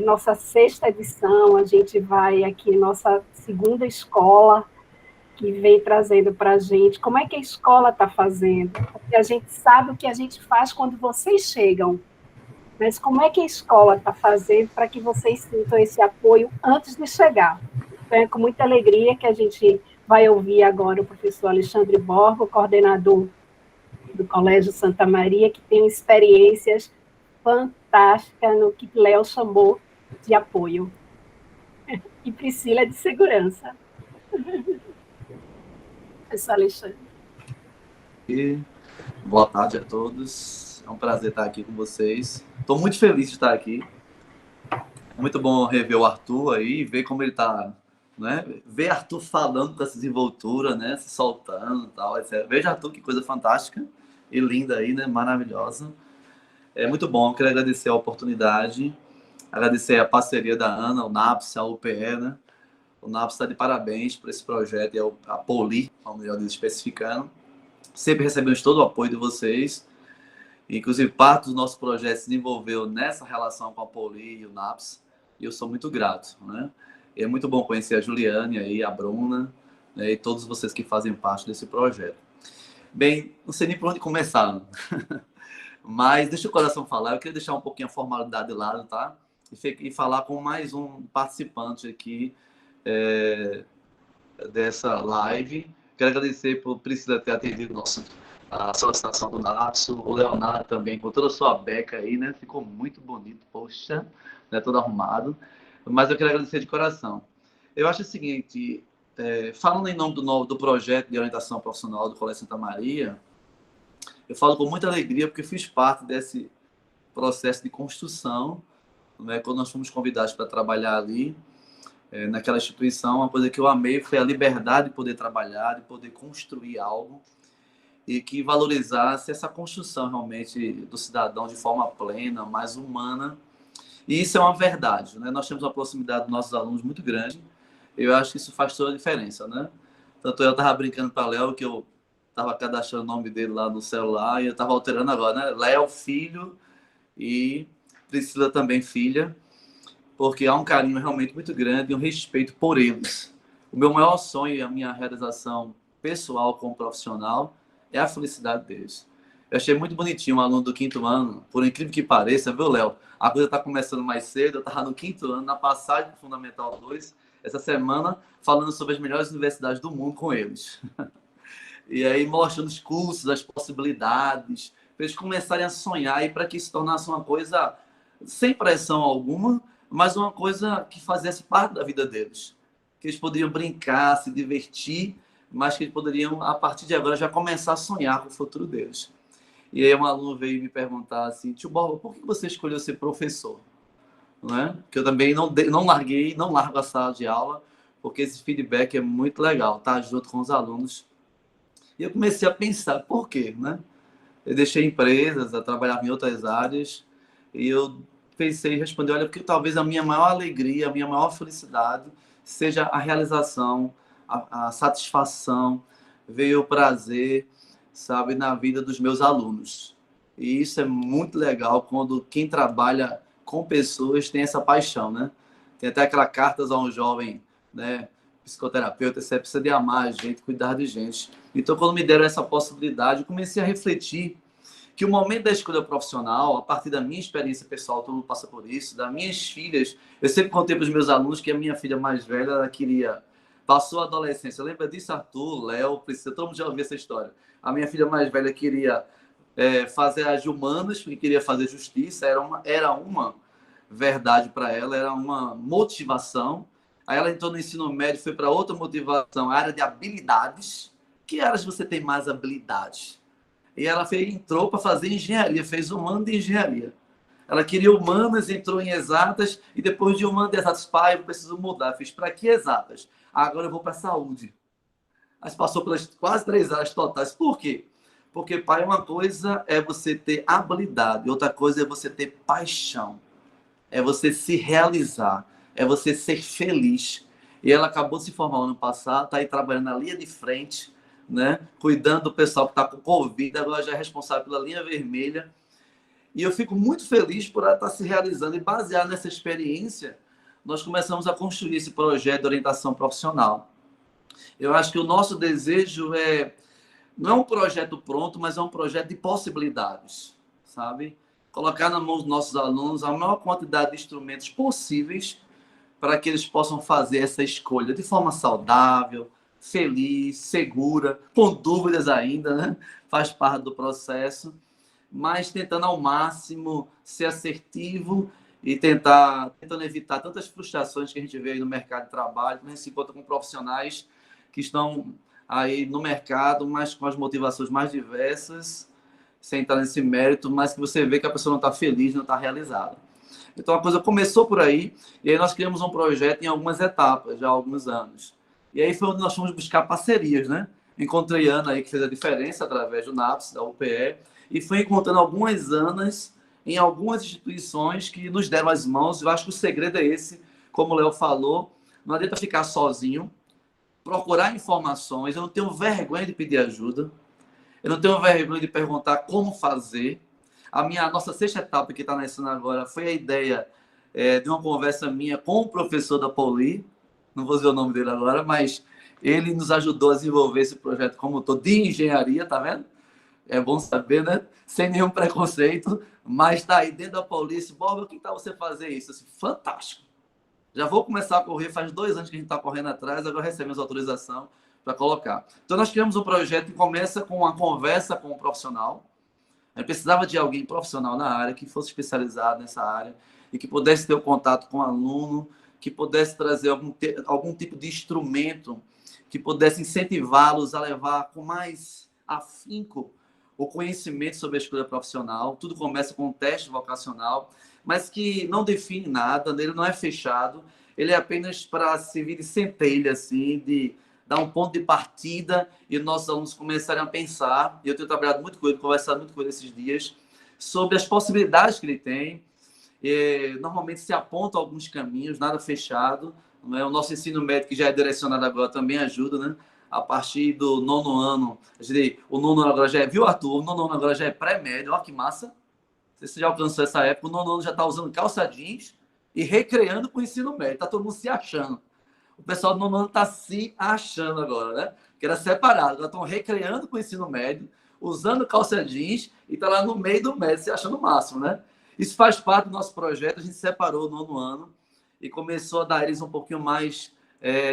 Nossa 6ª edição, a gente vai aqui, nossa 2ª escola, que vem trazendo para a gente como é que a escola está fazendo, porque a gente sabe o que a gente faz quando vocês chegam, mas como é que a escola está fazendo para que vocês sintam esse apoio antes de chegar. Então, é com muita alegria que a gente vai ouvir agora o professor Alexandre Borba, coordenador do Colégio Santa Maria, que tem experiências fantásticas no que Léo chamou de apoio. E Priscila de segurança. Professor Alexandre. Boa tarde a todos. É um prazer estar aqui com vocês. Estou muito feliz de estar aqui. É muito bom rever o Arthur aí, ver como ele está, né? Ver Arthur falando com essa desenvoltura, né? Se soltando e tal, etc. Veja, Arthur, que coisa fantástica e linda aí, né? Maravilhosa. É muito bom. Quero agradecer a oportunidade, agradecer a parceria da Ana, o NAPS, a UPE, né? O NAPS está de parabéns por esse projeto e a Poli, como melhor especificando. Sempre recebemos todo o apoio de vocês. Inclusive, parte do nosso projeto se desenvolveu nessa relação com a Poli e o NAPS. E eu sou muito grato, né? E é muito bom conhecer a Juliane aí, a Bruna, né, e todos vocês que fazem parte desse projeto. Bem, não sei nem por onde começar, mas deixa o coração falar. Eu queria deixar um pouquinho a formalidade de lado, tá? E falar com mais um participante aqui dessa live. Quero agradecer por Priscila ter atendido a solicitação do NAPS, o Leonardo também, com toda a sua beca aí, né? Ficou muito bonito, poxa, né? Todo arrumado. Mas eu quero agradecer de coração. Eu acho o seguinte, falando em nome do projeto de orientação profissional do Colégio Santa Maria, eu falo com muita alegria porque fiz parte desse processo de construção, né? Quando nós fomos convidados para trabalhar ali, naquela instituição, uma coisa que eu amei foi a liberdade de poder trabalhar, de poder construir algo e que valorizasse essa construção realmente do cidadão de forma plena, mais humana. E isso é uma verdade, né? Nós temos uma proximidade dos nossos alunos muito grande. Eu acho que isso faz toda a diferença, né? Tanto eu estava brincando para Léo que eu estava cadastrando o nome dele lá no celular e eu estava alterando agora, né? Léo, filho, e Priscila também, filha, porque há um carinho realmente muito grande e um respeito por eles. O meu maior sonho e a minha realização pessoal como profissional é a felicidade deles. Eu achei muito bonitinho um aluno do 5º ano, por incrível que pareça, viu, Léo? A coisa está começando mais cedo, eu estava no 5º ano, na passagem do Fundamental 2, essa semana, falando sobre as melhores universidades do mundo com eles. E aí mostrando os cursos, as possibilidades, para eles começarem a sonhar e para que isso tornasse uma coisa sem pressão alguma, mas uma coisa que fizesse parte da vida deles. Que eles poderiam brincar, se divertir, mas que eles poderiam, a partir de agora, já começar a sonhar com o futuro deles. E aí um aluno veio me perguntar assim, tio Borba, por que você escolheu ser professor? Né? Porque eu também não largo a sala de aula, porque esse feedback é muito legal, tá? Junto com os alunos. E eu comecei a pensar, por quê, né? Eu deixei empresas, eu trabalhava em outras áreas, e eu pensei e respondi, olha, porque talvez a minha maior alegria, a minha maior felicidade seja a realização, a satisfação, ver o prazer, sabe, na vida dos meus alunos. E isso é muito legal quando quem trabalha com pessoas tem essa paixão, né? Tem até aquela cartas a um jovem, né, psicoterapeuta, você precisa de amar a gente, cuidar de gente. Então, quando me deram essa possibilidade, eu comecei a refletir que o momento da escolha profissional, a partir da minha experiência pessoal, todo mundo passa por isso, das minhas filhas, eu sempre contei para os meus alunos que a minha filha mais velha, ela queria, passou a adolescência, lembra disso, Arthur, Léo, Priscila, todo mundo já ouviu essa história. A minha filha mais velha queria fazer as humanas, porque queria fazer justiça, era uma verdade para ela, era uma motivação. Aí ela entrou no ensino médio, foi para outra motivação, a área de habilidades. Que áreas você tem mais habilidades? E ela entrou para fazer engenharia, fez um ano de engenharia. Ela queria humanas, entrou em exatas, e depois de um ano de exatas, pai, eu preciso mudar. Fiz, para que exatas? Agora eu vou para saúde. Mas passou pelas quase 3 áreas totais. Por quê? Porque, pai, uma coisa é você ter habilidade, outra coisa é você ter paixão. É você se realizar, é você ser feliz. E ela acabou de se formar ano passado, está aí trabalhando na linha de frente, né? Cuidando do pessoal que está com Covid, agora já é responsável pela linha vermelha. E eu fico muito feliz por ela estar se realizando. E baseado nessa experiência, nós começamos a construir esse projeto de orientação profissional. Eu acho que o nosso desejo não é um projeto pronto, mas é um projeto de possibilidades, sabe? Colocar na mão dos nossos alunos a maior quantidade de instrumentos possíveis para que eles possam fazer essa escolha de forma saudável, feliz, segura, com dúvidas ainda, né? Faz parte do processo, mas tentando ao máximo ser assertivo e tentando evitar tantas frustrações que a gente vê aí no mercado de trabalho, quando a gente se encontra com profissionais que estão aí no mercado, mas com as motivações mais diversas, sem entrar nesse mérito, mas que você vê que a pessoa não está feliz, não está realizada. Então a coisa começou por aí, e aí nós criamos um projeto em algumas etapas, já há alguns anos. E aí foi onde nós fomos buscar parcerias, né? Encontrei a Ana aí, que fez a diferença através do NAPS, da UPE, e foi encontrando algumas Anas em algumas instituições que nos deram as mãos. Eu acho que o segredo é esse, como o Léo falou, não adianta ficar sozinho, procurar informações. Eu não tenho vergonha de pedir ajuda, eu não tenho vergonha de perguntar como fazer. A nossa 6ª etapa que está nascendo agora foi a ideia de uma conversa minha com o professor da Poli, não vou dizer o nome dele agora, mas ele nos ajudou a desenvolver esse projeto como todo de engenharia, tá vendo? É bom saber, né? Sem nenhum preconceito, mas está aí dentro da polícia. Borba, que tal você fazer isso? Assim, fantástico. Já vou começar a correr, faz 2 anos que a gente está correndo atrás, agora recebemos autorização para colocar. Então, nós criamos um projeto que começa com uma conversa com um profissional. A gente precisava de alguém profissional na área, que fosse especializado nessa área, e que pudesse ter o contato com o aluno, que pudesse trazer algum tipo de instrumento, que pudesse incentivá-los a levar com mais afinco o conhecimento sobre a escolha profissional. Tudo começa com um teste vocacional, mas que não define nada, ele não é fechado, ele é apenas para servir de centelha, assim, de dar um ponto de partida e nossos alunos começarem a pensar. E eu tenho trabalhado muito com ele, conversado muito com ele esses dias, sobre as possibilidades que ele tem. Normalmente se apontam alguns caminhos, nada fechado. Não é? O nosso ensino médio, que já é direcionado agora, também ajuda, né? A partir do 9º ano, o 9º ano agora já é, viu, Arthur? O 9º ano agora já é pré-médio, olha que massa. Não sei se você já alcançou essa época, o 9º ano já está usando calça jeans e recreando com o ensino médio, está todo mundo se achando. O pessoal do 9º ano está se achando agora, né? Que era separado, agora estão recreando com o ensino médio, usando calça jeans e está lá no meio do médio, se achando o máximo, né? Isso faz parte do nosso projeto, a gente separou no 9º ano e começou a dar a eles um pouquinho mais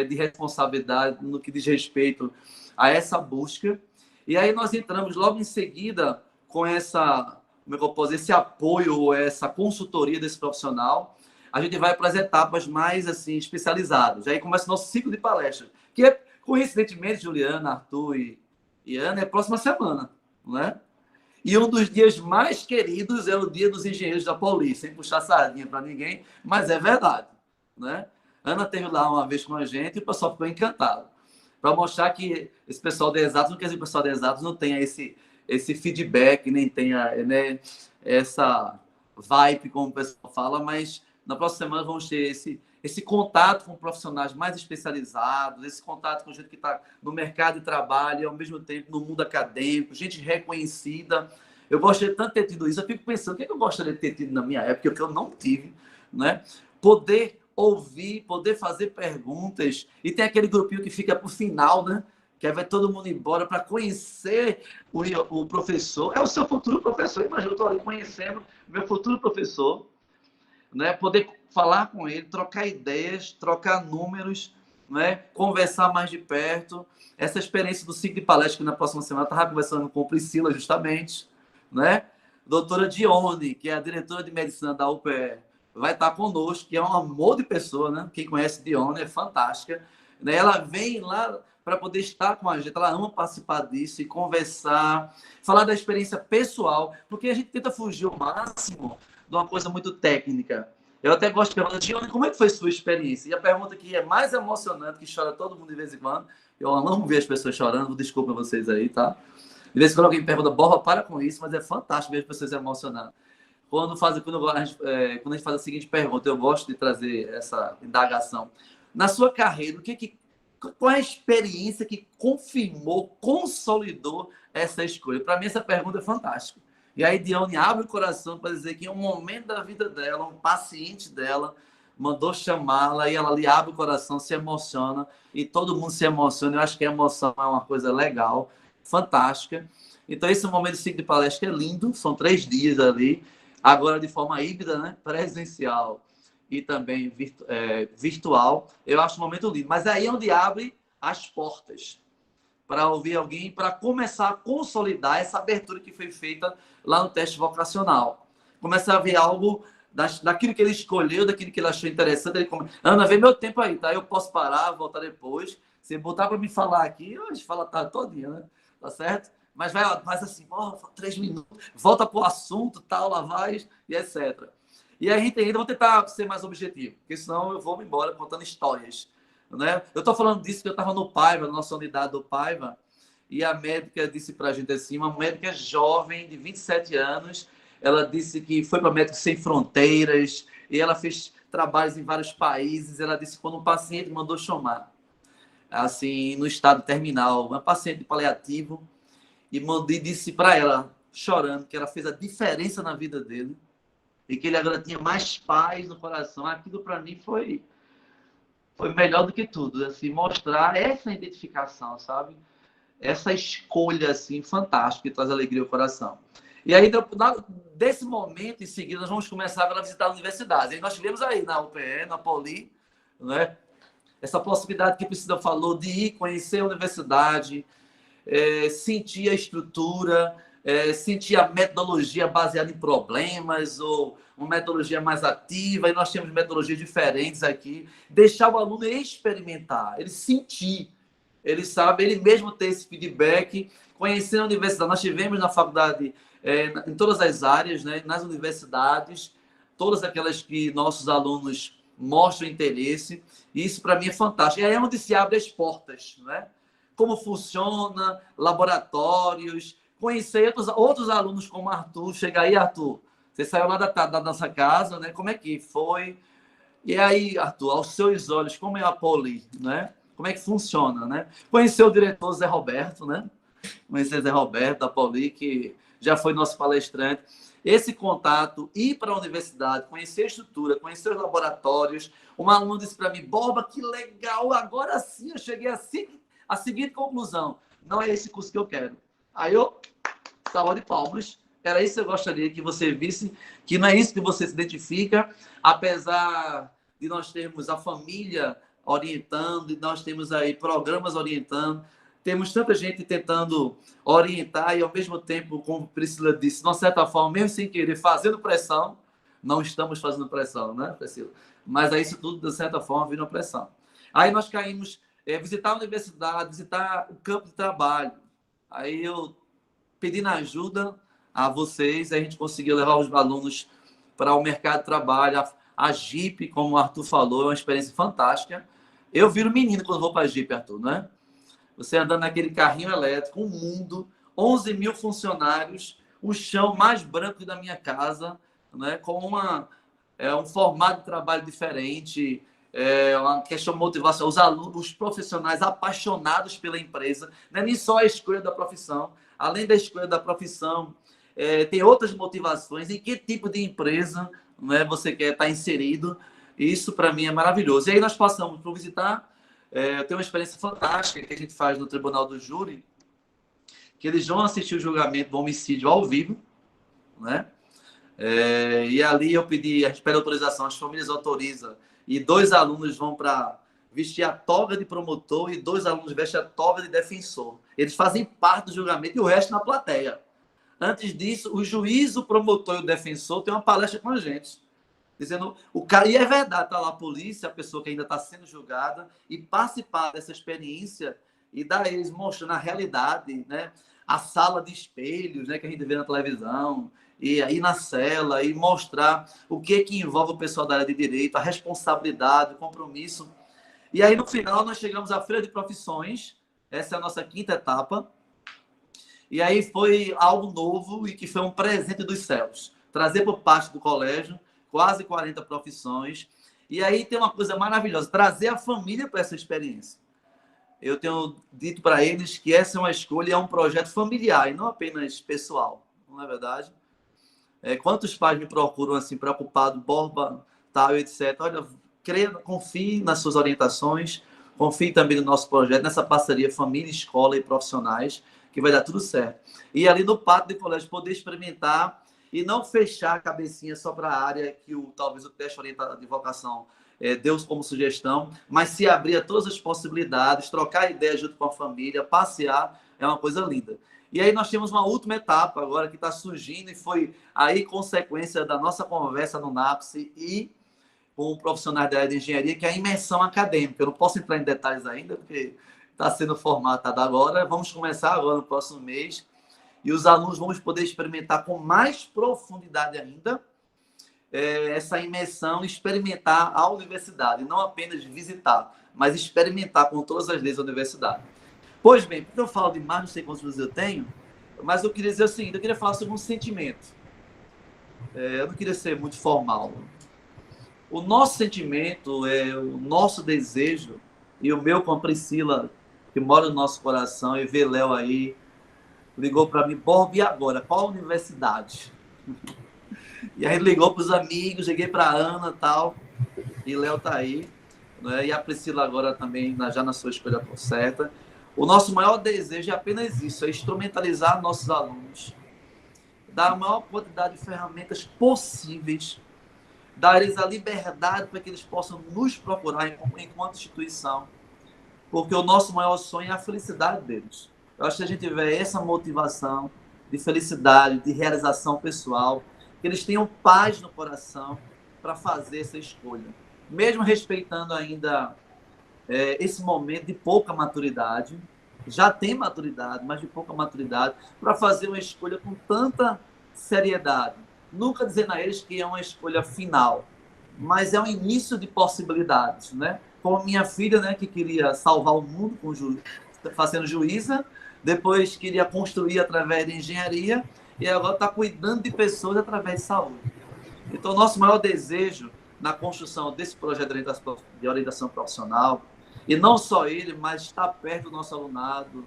de responsabilidade no que diz respeito a essa busca. E aí nós entramos logo em seguida com essa, como é que eu posso dizer, esse apoio, essa consultoria desse profissional. A gente vai para as etapas mais assim especializadas. Aí começa o nosso ciclo de palestras, que coincidentemente, Juliana, Arthur e Ana, é próxima semana, não é? E um dos dias mais queridos é o Dia dos Engenheiros da Poli, sem puxar sardinha para ninguém, mas é verdade, né? Ana esteve lá uma vez com a gente e o pessoal ficou encantado. Para mostrar que esse pessoal de exatos, não quer dizer que o pessoal de exatos não tenha esse feedback, nem tenha, né, essa vibe, como o pessoal fala, mas na próxima semana vamos ter esse contato com profissionais mais especializados, esse contato com gente que está no mercado de trabalho e, ao mesmo tempo, no mundo acadêmico, gente reconhecida. Eu gostaria tanto de ter tido isso. Eu fico pensando, o que eu gostaria de ter tido na minha época, que eu não tive, né? Poder ouvir, poder fazer perguntas. E tem aquele grupinho que fica para o final, né? Que aí vai todo mundo embora para conhecer o professor. É o seu futuro professor. Imagina, eu estou ali conhecendo meu futuro professor, né? Poder falar com ele, trocar ideias, trocar números, né? Conversar mais de perto. Essa experiência do ciclo de palestra, que na próxima semana eu estava conversando com Priscila, justamente, né? Doutora Dione, que é a diretora de medicina da UPE, vai estar conosco, que é um amor de pessoa, né? Quem conhece Dione é fantástica, né? Ela vem lá para poder estar com a gente, ela ama participar disso e conversar, falar da experiência pessoal, porque a gente tenta fugir ao máximo de uma coisa muito técnica. Eu até gosto de perguntar, Dione, como é que foi sua experiência? E a pergunta que é mais emocionante, que chora todo mundo de vez em quando, eu amo ver as pessoas chorando, desculpa vocês aí, tá? De vez em quando alguém pergunta, Borba, para com isso, mas é fantástico ver as pessoas emocionando. Quando a gente faz a seguinte pergunta, eu gosto de trazer essa indagação. Na sua carreira, qual é a experiência que confirmou, consolidou essa escolha? Para mim, essa pergunta é fantástica. E aí, Dione abre o coração para dizer que em um momento da vida dela, um paciente dela mandou chamá-la e ela ali abre o coração, se emociona e todo mundo se emociona. Eu acho que a emoção é uma coisa legal, fantástica. Então, esse momento de ciclo de palestra é lindo, são 3 dias ali, agora de forma híbrida, né? Presencial e também virtual. Eu acho um momento lindo. Mas aí é onde abre as portas para ouvir alguém, para começar a consolidar essa abertura que foi feita lá no teste vocacional. Começar a ver algo daquilo que ele escolheu, daquilo que ele achou interessante. Ana, vê meu tempo aí, tá? Eu posso parar, voltar depois. Se botar para me falar aqui, a gente fala tá todinha, né? Tá certo? Mas faz assim, 3 minutos, volta para o assunto, tal, lavagem e etc. E a gente ainda vou tentar ser mais objetivo, porque senão eu vou me embora contando histórias, né? Eu estou falando disso porque eu estava no Paiva, na nossa unidade do Paiva, e a médica disse para a gente assim, uma médica jovem, de 27 anos, ela disse que foi para Médicos Sem Fronteiras, e ela fez trabalhos em vários países. Ela disse que quando um paciente mandou chamar, assim, no estado terminal, uma paciente de paliativo, e disse para ela, chorando, que ela fez a diferença na vida dele, e que ele agora tinha mais paz no coração. Aquilo para mim foi melhor do que tudo, assim, mostrar essa identificação, sabe? Essa escolha, assim, fantástica, que traz alegria ao coração. E aí, desse momento, em seguida, nós vamos começar agora a visitar a universidade. E nós tivemos aí na UPE, na Poli, né? Essa possibilidade que a Priscila falou de ir conhecer a universidade, sentir a estrutura, sentir a metodologia baseada em problemas ou uma metodologia mais ativa, e nós temos metodologias diferentes aqui, deixar o aluno experimentar, ele sentir, ele sabe, ele mesmo ter esse feedback, conhecer a universidade. Nós tivemos na faculdade, em todas as áreas, né, nas universidades, todas aquelas que nossos alunos mostram interesse, e isso para mim é fantástico. E aí é onde se abre as portas, né? Como funciona, laboratórios, conhecer outros alunos como Arthur. Chega aí, Arthur, você saiu lá da nossa casa, né? Como é que foi? E aí, Arthur, aos seus olhos, como é a Poli, né? Como é que funciona, né? Conhecer o diretor Zé Roberto, né? Conhecer Zé Roberto da Poli, que já foi nosso palestrante. Esse contato, ir para a universidade, conhecer a estrutura, conhecer os laboratórios. Um aluno disse para mim, Borba, que legal, agora sim eu cheguei a seguinte conclusão: não é esse curso que eu quero. Aí eu, salva de palmas, era isso que eu gostaria que você visse, que não é isso que você se identifica, apesar de nós termos a família orientando, e nós temos aí programas orientando, temos tanta gente tentando orientar e, ao mesmo tempo, como Priscila disse, de uma certa forma, mesmo sem querer, fazendo pressão. Não estamos fazendo pressão, né, Priscila? Mas aí isso tudo, de certa forma, vira uma pressão. Aí nós caímos, visitar a universidade, visitar o campo de trabalho. Aí eu pedindo ajuda a vocês, a gente conseguiu levar os alunos para o mercado de trabalho. A Jeep, como o Arthur falou, é uma experiência fantástica. Eu viro menino quando vou para a Jeep, Arthur, não é? Você andando naquele carrinho elétrico, um mundo, 11 mil funcionários, o chão mais branco da minha casa, né? Com um formato de trabalho diferente, uma questão de motivação. Os alunos, os profissionais apaixonados pela empresa, não é nem só a escolha da profissão. Além da escolha da profissão, tem outras motivações. Em que tipo de empresa, né, você quer estar inserido? Isso, para mim, é maravilhoso. E aí nós passamos por visitar. Eu tenho uma experiência fantástica que a gente faz no Tribunal do Júri, que eles vão assistir o julgamento do homicídio ao vivo, né? E ali a gente pede autorização, as famílias autorizam, e 2 alunos vão para vestir a toga de promotor e 2 alunos vestem a toga de defensor. Eles fazem parte do julgamento e o resto na plateia. Antes disso, o juiz, o promotor e o defensor têm uma palestra com a gente. Dizendo, e é verdade, está lá a polícia, a pessoa que ainda está sendo julgada, e participar dessa experiência e dar eles mostrando a realidade, né? A sala de espelhos, né, que a gente vê na televisão, e aí na cela, e mostrar o que envolve o pessoal da área de direito, a responsabilidade, o compromisso. E aí, no final, nós chegamos à Feira de Profissões, essa é a nossa 5ª etapa, e aí foi algo novo e que foi um presente dos céus. Trazer por parte do colégio quase 40 profissões. E aí tem uma coisa maravilhosa, trazer a família para essa experiência. Eu tenho dito para eles que essa é uma escolha, é um projeto familiar e não apenas pessoal, não é verdade? Quantos pais me procuram assim, preocupados, Borba, tal, etc. Olha, confie nas suas orientações, confie também no nosso projeto, nessa parceria família, escola e profissionais, que vai dar tudo certo. E ali no pátio do colégio, poder experimentar e não fechar a cabecinha só para a área que talvez o teste orientado de vocação deu como sugestão, mas se abrir a todas as possibilidades, trocar ideias junto com a família, passear, é uma coisa linda. E aí nós temos uma última etapa agora que está surgindo e foi aí consequência da nossa conversa no NAPSE e com profissionais da área de engenharia, que é a imersão acadêmica. Eu não posso entrar em detalhes ainda, porque está sendo formatado agora. Vamos começar agora no próximo mês. E os alunos vão poder experimentar com mais profundidade ainda essa imersão, experimentar a universidade, não apenas visitar, mas experimentar com todas as leis da universidade. Pois bem, porque eu falo demais, não sei quantos minutos eu tenho, mas eu queria dizer o seguinte, eu queria falar sobre um sentimento. Eu não queria ser muito formal. O nosso sentimento, o nosso desejo, e o meu com a Priscila, que mora no nosso coração, e vê Léo aí, ligou para mim, Borba, e agora? Qual universidade? E aí ligou para os amigos, liguei para a Ana e tal, e Léo está aí, né? E a Priscila agora também, já na sua escolha certa. O nosso maior desejo é apenas isso, é instrumentalizar nossos alunos, dar a maior quantidade de ferramentas possíveis, dar eles a liberdade para que eles possam nos procurar enquanto instituição, porque o nosso maior sonho é a felicidade deles. Eu acho que se a gente tiver essa motivação de felicidade, de realização pessoal, que eles tenham paz no coração para fazer essa escolha. Mesmo respeitando ainda esse momento de pouca maturidade, já tem maturidade, mas de pouca maturidade, para fazer uma escolha com tanta seriedade. Nunca dizendo a eles que é uma escolha final, mas é um início de possibilidades, né? Como minha filha, né, que queria salvar o mundo fazendo juíza, depois queria construir através de engenharia, e agora está cuidando de pessoas através de saúde. Então, o nosso maior desejo na construção desse projeto de orientação profissional, e não só ele, mas estar perto do nosso alunado,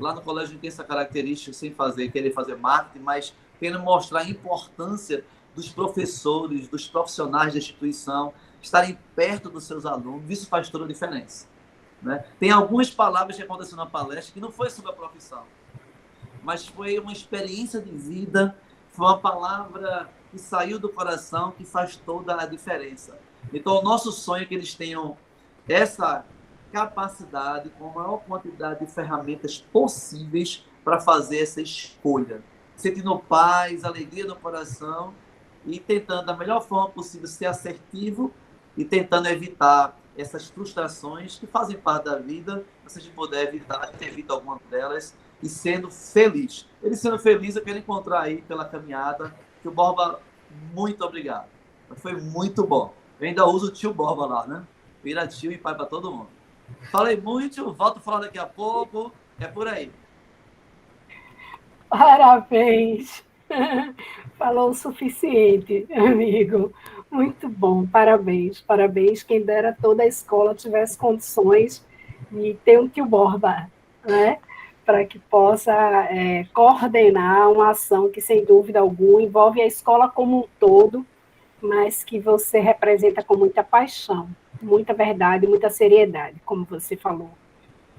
lá no colégio tem essa característica, sem querer fazer marketing, mas querendo mostrar a importância dos professores, dos profissionais da instituição, estarem perto dos seus alunos, isso faz toda a diferença. Né? Tem algumas palavras que aconteceram na palestra que não foi sobre a profissão, mas foi uma experiência de vida, foi uma palavra que saiu do coração, que faz toda a diferença. Então, o nosso sonho é que eles tenham essa capacidade, com a maior quantidade de ferramentas possíveis para fazer essa escolha. Sentindo paz, alegria no coração e tentando, da melhor forma possível, ser assertivo e tentando evitar essas frustrações que fazem parte da vida. Se a gente puder evitar, a gente evita algumas delas e sendo feliz. Ele sendo feliz, eu quero encontrar aí pela caminhada. Tio Borba, muito obrigado. Foi muito bom. Eu ainda uso o tio Borba lá, né? Vira tio e pai para todo mundo. Falei muito, volto a falar daqui a pouco. É por aí. Parabéns. Falou o suficiente, amigo. Muito bom, parabéns, parabéns. Quem dera toda a escola tivesse condições de ter um tio Borba, né? Para que possa coordenar uma ação que, sem dúvida alguma, envolve a escola como um todo, mas que você representa com muita paixão, muita verdade, muita seriedade, como você falou.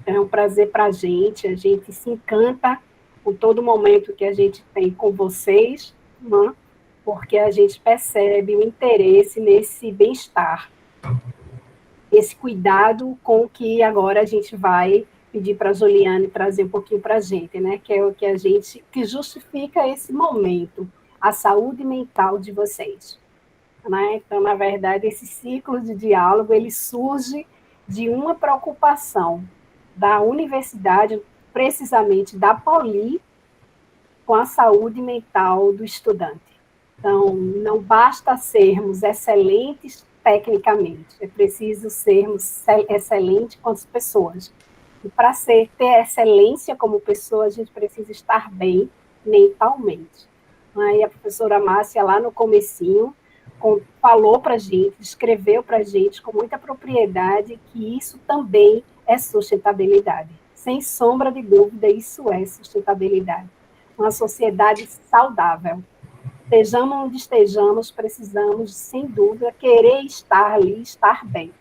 Então, é um prazer para a gente se encanta com todo momento que a gente tem com vocês, né? Porque a gente percebe o interesse nesse bem-estar, esse cuidado com que agora a gente vai pedir para a Juliane trazer um pouquinho para a gente, né? Que é o que que justifica esse momento, a saúde mental de vocês. Né? Então, na verdade, esse ciclo de diálogo, ele surge de uma preocupação da universidade, precisamente da Poli, com a saúde mental do estudante. Então, não basta sermos excelentes tecnicamente, é preciso sermos excelentes como pessoas. E para ter excelência como pessoa, a gente precisa estar bem mentalmente. Aí a professora Márcia, lá no comecinho, falou para a gente, descreveu para a gente com muita propriedade que isso também é sustentabilidade. Sem sombra de dúvida, isso é sustentabilidade. Uma sociedade saudável. Estejamos onde estejamos, precisamos, sem dúvida, querer estar ali, estar bem.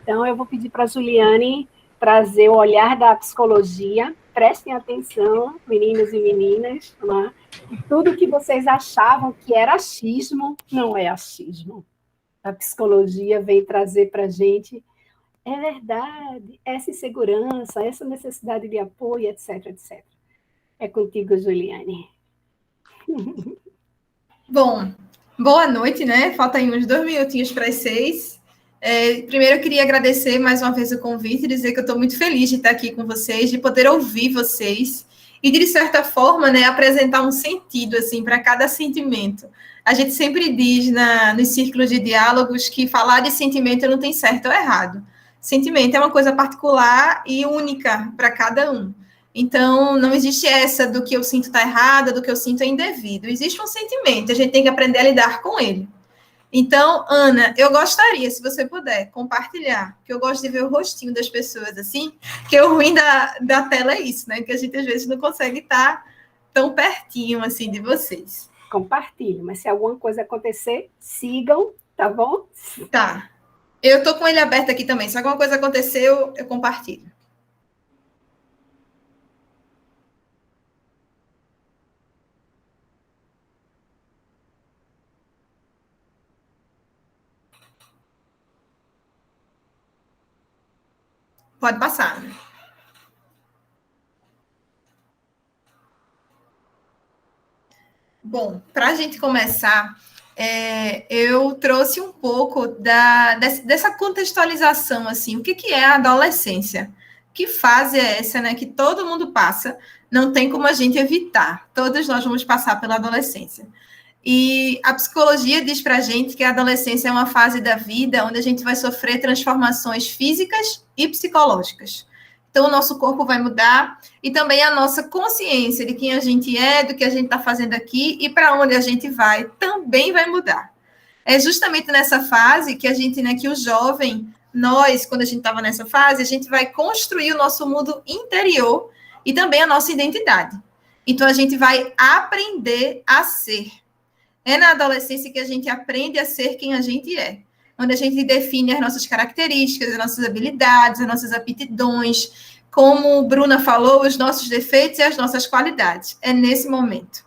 Então, eu vou pedir para a Juliane trazer o olhar da psicologia. Prestem atenção, meninos e meninas, né? E tudo que vocês achavam que era achismo, não é achismo. A psicologia vem trazer para a gente, é verdade, essa insegurança, essa necessidade de apoio, etc, etc. É contigo, Juliane. Bom, boa noite, né? Falta aí uns 2 minutinhos para as 6. Primeiro, eu queria agradecer mais uma vez o convite e dizer que eu estou muito feliz de estar aqui com vocês, de poder ouvir vocês e, de certa forma, né, apresentar um sentido assim, para cada sentimento. A gente sempre diz nos círculos de diálogos que falar de sentimento não tem certo ou errado. Sentimento é uma coisa particular e única para cada um. Então, não existe essa do que eu sinto está errada, do que eu sinto é indevido. Existe um sentimento, a gente tem que aprender a lidar com ele. Então, Ana, eu gostaria, se você puder, compartilhar, que eu gosto de ver o rostinho das pessoas assim, que o ruim da tela é isso, né? Que a gente, às vezes, não consegue estar tão pertinho, assim, de vocês. Compartilhe, mas se alguma coisa acontecer, sigam, tá bom? Tá. Eu estou com ele aberto aqui também. Se alguma coisa aconteceu, eu compartilho. Pode passar. Bom, para a gente começar, eu trouxe um pouco dessa contextualização, assim, o que é a adolescência? Que fase é essa, né, que todo mundo passa, não tem como a gente evitar, todos nós vamos passar pela adolescência. E a psicologia diz para a gente que a adolescência é uma fase da vida onde a gente vai sofrer transformações físicas e psicológicas. Então, o nosso corpo vai mudar e também a nossa consciência de quem a gente é, do que a gente está fazendo aqui e para onde a gente vai, também vai mudar. É justamente nessa fase que a gente, né, que o jovem, nós, quando a gente estava nessa fase, a gente vai construir o nosso mundo interior e também a nossa identidade. Então, a gente vai aprender a ser. É na adolescência que a gente aprende a ser quem a gente é, onde a gente define as nossas características, as nossas habilidades, as nossas aptidões, como Bruna falou, os nossos defeitos e as nossas qualidades. É nesse momento.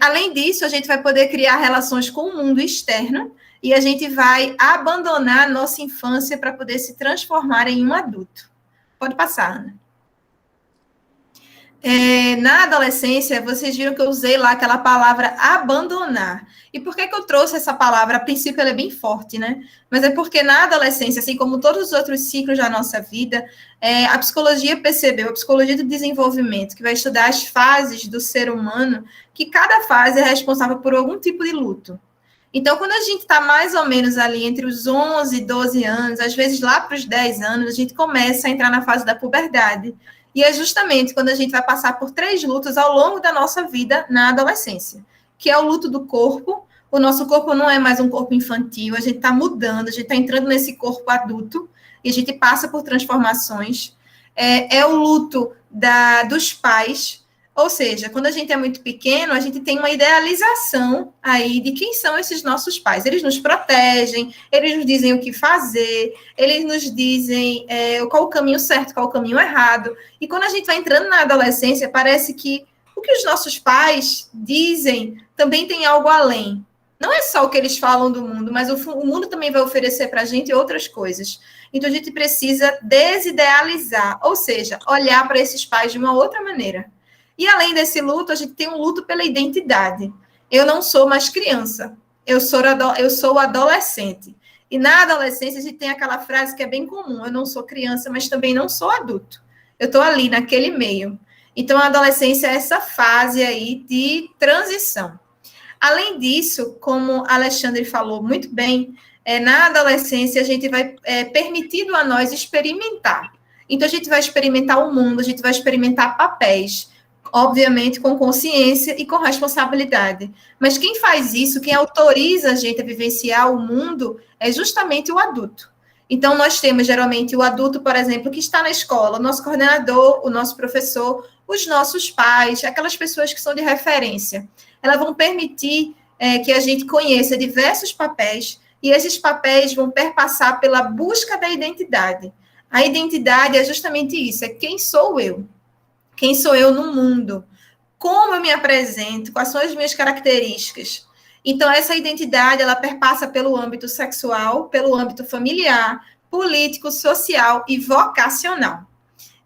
Além disso, a gente vai poder criar relações com o mundo externo e a gente vai abandonar a nossa infância para poder se transformar em um adulto. Pode passar, Ana. Na adolescência, vocês viram que eu usei lá aquela palavra abandonar. E por que eu trouxe essa palavra? A princípio, ela é bem forte, né? Mas é porque na adolescência, assim como todos os outros ciclos da nossa vida, a psicologia percebeu, a psicologia do desenvolvimento, que vai estudar as fases do ser humano, que cada fase é responsável por algum tipo de luto. Então, quando a gente está mais ou menos ali entre os 11 e 12 anos, às vezes lá para os 10 anos, a gente começa a entrar na fase da puberdade. E é justamente quando a gente vai passar por 3 lutos ao longo da nossa vida na adolescência, que é o luto do corpo. O nosso corpo não é mais um corpo infantil, a gente está mudando, a gente está entrando nesse corpo adulto, e a gente passa por transformações. É o luto dos pais, ou seja, quando a gente é muito pequeno, a gente tem uma idealização aí de quem são esses nossos pais. Eles nos protegem, eles nos dizem o que fazer, eles nos dizem qual o caminho certo, qual o caminho errado. E quando a gente vai entrando na adolescência, parece que o que os nossos pais dizem também tem algo além. Não é só o que eles falam do mundo, mas o mundo também vai oferecer para a gente outras coisas. Então, a gente precisa desidealizar, ou seja, olhar para esses pais de uma outra maneira. E além desse luto, a gente tem um luto pela identidade. Eu não sou mais criança, eu sou adolescente. E na adolescência, a gente tem aquela frase que é bem comum: eu não sou criança, mas também não sou adulto. Eu estou ali, naquele meio. Então, a adolescência é essa fase aí de transição. Além disso, como Alexandre falou muito bem, na adolescência, a gente vai permitido a nós experimentar. Então, a gente vai experimentar o mundo, a gente vai experimentar papéis, obviamente com consciência e com responsabilidade. Mas quem faz isso, quem autoriza a gente a vivenciar o mundo, é justamente o adulto. Então, nós temos, geralmente, o adulto, por exemplo, que está na escola, o nosso coordenador, o nosso professor, os nossos pais, aquelas pessoas que são de referência. Elas vão permitir que a gente conheça diversos papéis, e esses papéis vão perpassar pela busca da identidade. A identidade é justamente isso, é quem sou eu. Quem sou eu no mundo? Como eu me apresento? Quais são as minhas características? Então, essa identidade, ela perpassa pelo âmbito sexual, pelo âmbito familiar, político, social e vocacional.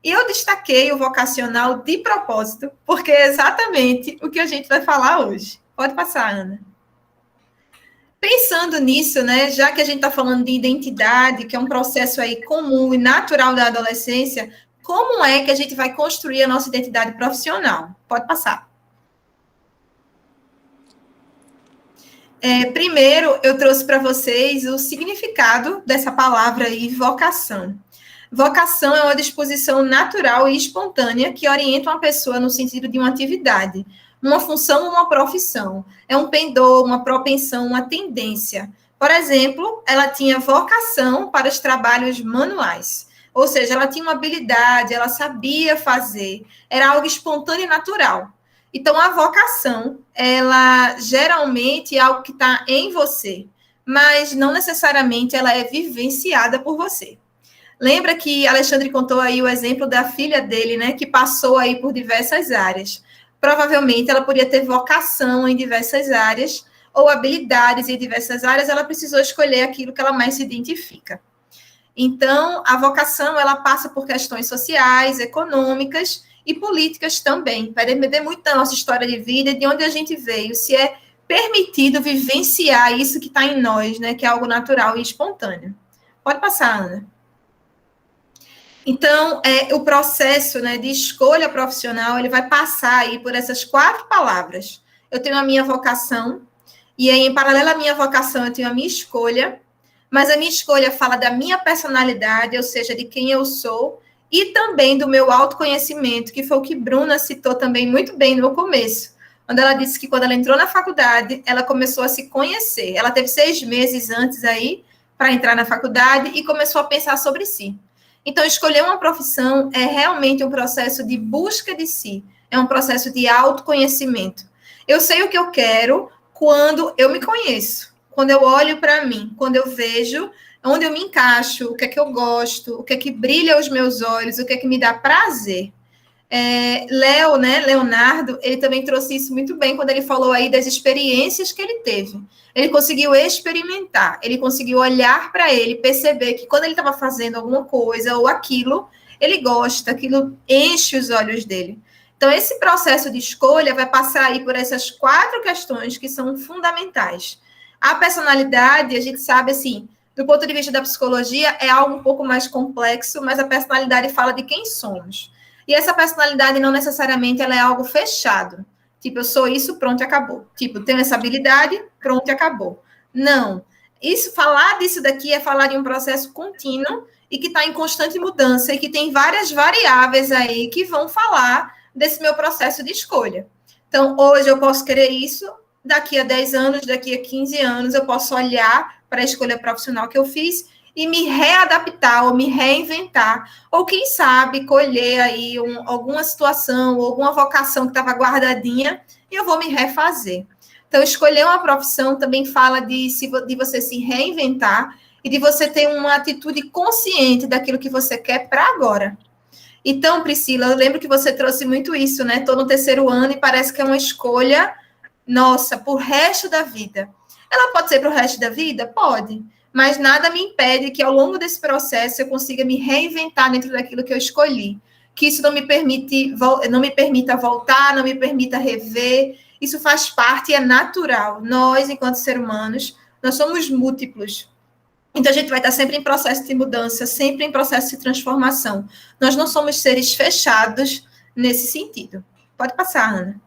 E eu destaquei o vocacional de propósito, porque é exatamente o que a gente vai falar hoje. Pode passar, Ana. Pensando nisso, né, já que a gente está falando de identidade, que é um processo aí comum e natural da adolescência, como é que a gente vai construir a nossa identidade profissional? Pode passar. Primeiro, eu trouxe para vocês o significado dessa palavra aí, vocação. Vocação é uma disposição natural e espontânea que orienta uma pessoa no sentido de uma atividade, uma função ou uma profissão. É um pendor, uma propensão, uma tendência. Por exemplo, ela tinha vocação para os trabalhos manuais. Ou seja, ela tinha uma habilidade, ela sabia fazer, era algo espontâneo e natural. Então, a vocação, ela geralmente é algo que está em você, mas não necessariamente ela é vivenciada por você. Lembra que Alexandre contou aí o exemplo da filha dele, né, que passou aí por diversas áreas. Provavelmente ela podia ter vocação em diversas áreas, ou habilidades em diversas áreas, ela precisou escolher aquilo que ela mais se identifica. Então, a vocação, ela passa por questões sociais, econômicas e políticas também. Vai depender muito da nossa história de vida e de onde a gente veio, se é permitido vivenciar isso que está em nós, né, que é algo natural e espontâneo. Pode passar, Ana. Então, o processo, né, de escolha profissional, ele vai passar aí por essas 4 palavras. Eu tenho a minha vocação, e aí, em paralelo à minha vocação, eu tenho a minha escolha, mas a minha escolha fala da minha personalidade, ou seja, de quem eu sou, e também do meu autoconhecimento, que foi o que Bruna citou também muito bem no começo, quando ela disse que quando ela entrou na faculdade, ela começou a se conhecer. Ela teve 6 meses antes aí para entrar na faculdade e começou a pensar sobre si. Então, escolher uma profissão é realmente um processo de busca de si, é um processo de autoconhecimento. Eu sei o que eu quero quando eu me conheço. Quando eu olho para mim, quando eu vejo onde eu me encaixo, o que é que eu gosto, o que é que brilha aos meus olhos, o que é que me dá prazer. Leonardo, ele também trouxe isso muito bem quando ele falou aí das experiências que ele teve. Ele conseguiu experimentar, ele conseguiu olhar para ele, perceber que quando ele estava fazendo alguma coisa ou aquilo, ele gosta, aquilo enche os olhos dele. Então, Então, esse processo de escolha vai passar aí por essas 4 questões que são fundamentais. A personalidade, a gente sabe, assim, do ponto de vista da psicologia, é algo um pouco mais complexo, mas a personalidade fala de quem somos. E essa personalidade não necessariamente ela é algo fechado. Tipo, eu sou isso, pronto, e acabou. Tipo, tenho essa habilidade, pronto, e acabou. Não. Falar disso daqui é falar de um processo contínuo e que está em constante mudança e que tem várias variáveis aí que vão falar desse meu processo de escolha. Então, hoje eu posso querer isso, daqui a 10 anos, daqui a 15 anos, eu posso olhar para a escolha profissional que eu fiz e me readaptar ou me reinventar, ou quem sabe colher aí alguma situação ou alguma vocação que estava guardadinha e eu vou me refazer. Então, escolher uma profissão também fala de você se reinventar e de você ter uma atitude consciente daquilo que você quer para agora. Então, Priscila, eu lembro que você trouxe muito isso, né? Estou no 3º ano e parece que é uma escolha, nossa, para o resto da vida. Ela pode ser para o resto da vida? Pode. Mas nada me impede que, ao longo desse processo, eu consiga me reinventar dentro daquilo que eu escolhi. Que isso não me permita voltar, não me permita rever. Isso faz parte e é natural. Nós, enquanto seres humanos, nós somos múltiplos. Então, a gente vai estar sempre em processo de mudança, sempre em processo de transformação. Nós não somos seres fechados nesse sentido. Pode passar, Ana.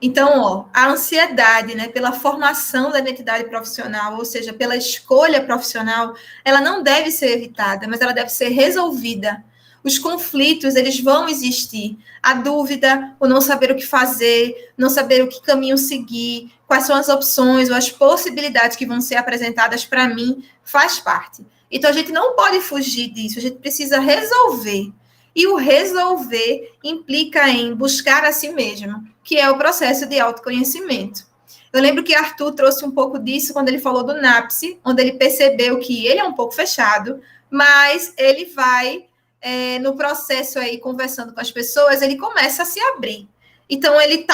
Então, a ansiedade, né, pela formação da identidade profissional, ou seja, pela escolha profissional, ela não deve ser evitada, mas ela deve ser resolvida. Os conflitos, eles vão existir. A dúvida, o não saber o que fazer, não saber o que caminho seguir, quais são as opções ou as possibilidades que vão ser apresentadas para mim, faz parte. Então, a gente não pode fugir disso, a gente precisa resolver. E o resolver implica em buscar a si mesmo, que é o processo de autoconhecimento. Eu lembro que Arthur trouxe um pouco disso quando ele falou do NAPSE, onde ele percebeu que ele é um pouco fechado, mas ele vai, no processo aí, conversando com as pessoas, ele começa a se abrir. Então, ele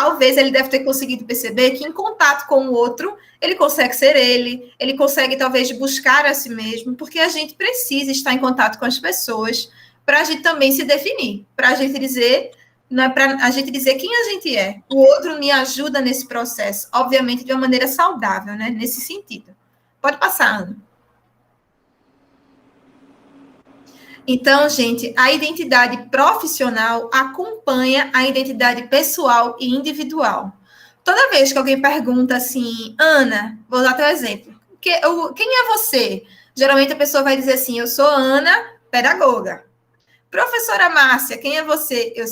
deve ter conseguido perceber que em contato com o outro, ele consegue ser ele consegue talvez buscar a si mesmo, porque a gente precisa estar em contato com as pessoas para a gente também se definir, para a gente dizer, não é para a gente dizer quem a gente é. O outro me ajuda nesse processo, obviamente de uma maneira saudável, né? Nesse sentido. Pode passar, Ana. Então, gente, a identidade profissional acompanha a identidade pessoal e individual. Toda vez que alguém pergunta assim, Ana, vou dar teu exemplo, quem é você? Geralmente a pessoa vai dizer assim, eu sou Ana, pedagoga. Professora Márcia, quem é você? Eu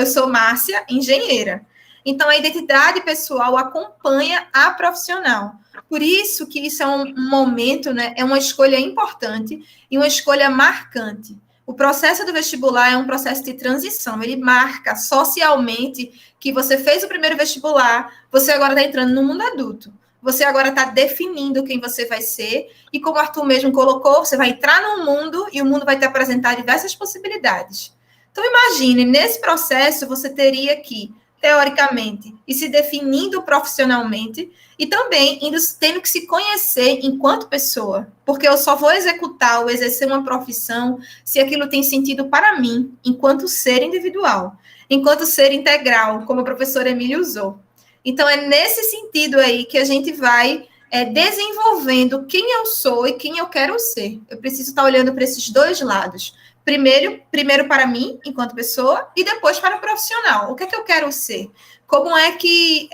sou Márcia, engenheira. Então, a identidade pessoal acompanha a profissional. Por isso que isso é um momento, né? É uma escolha importante e uma escolha marcante. O processo do vestibular é um processo de transição. Ele marca socialmente que você fez o primeiro vestibular, você agora está entrando no mundo adulto. Você agora está definindo quem você vai ser, e como o Arthur mesmo colocou, você vai entrar no mundo e o mundo vai te apresentar diversas possibilidades. Então, imagine, nesse processo, você teria que, teoricamente, ir se definindo profissionalmente e também tendo que se conhecer enquanto pessoa, porque eu só vou executar ou exercer uma profissão se aquilo tem sentido para mim, enquanto ser individual, enquanto ser integral, como a professora Emília usou. Então, é nesse sentido aí que a gente vai desenvolvendo quem eu sou e quem eu quero ser. Eu preciso estar olhando para esses dois lados. Primeiro para mim, enquanto pessoa, e depois para o profissional. O que é que eu quero ser? Como é que,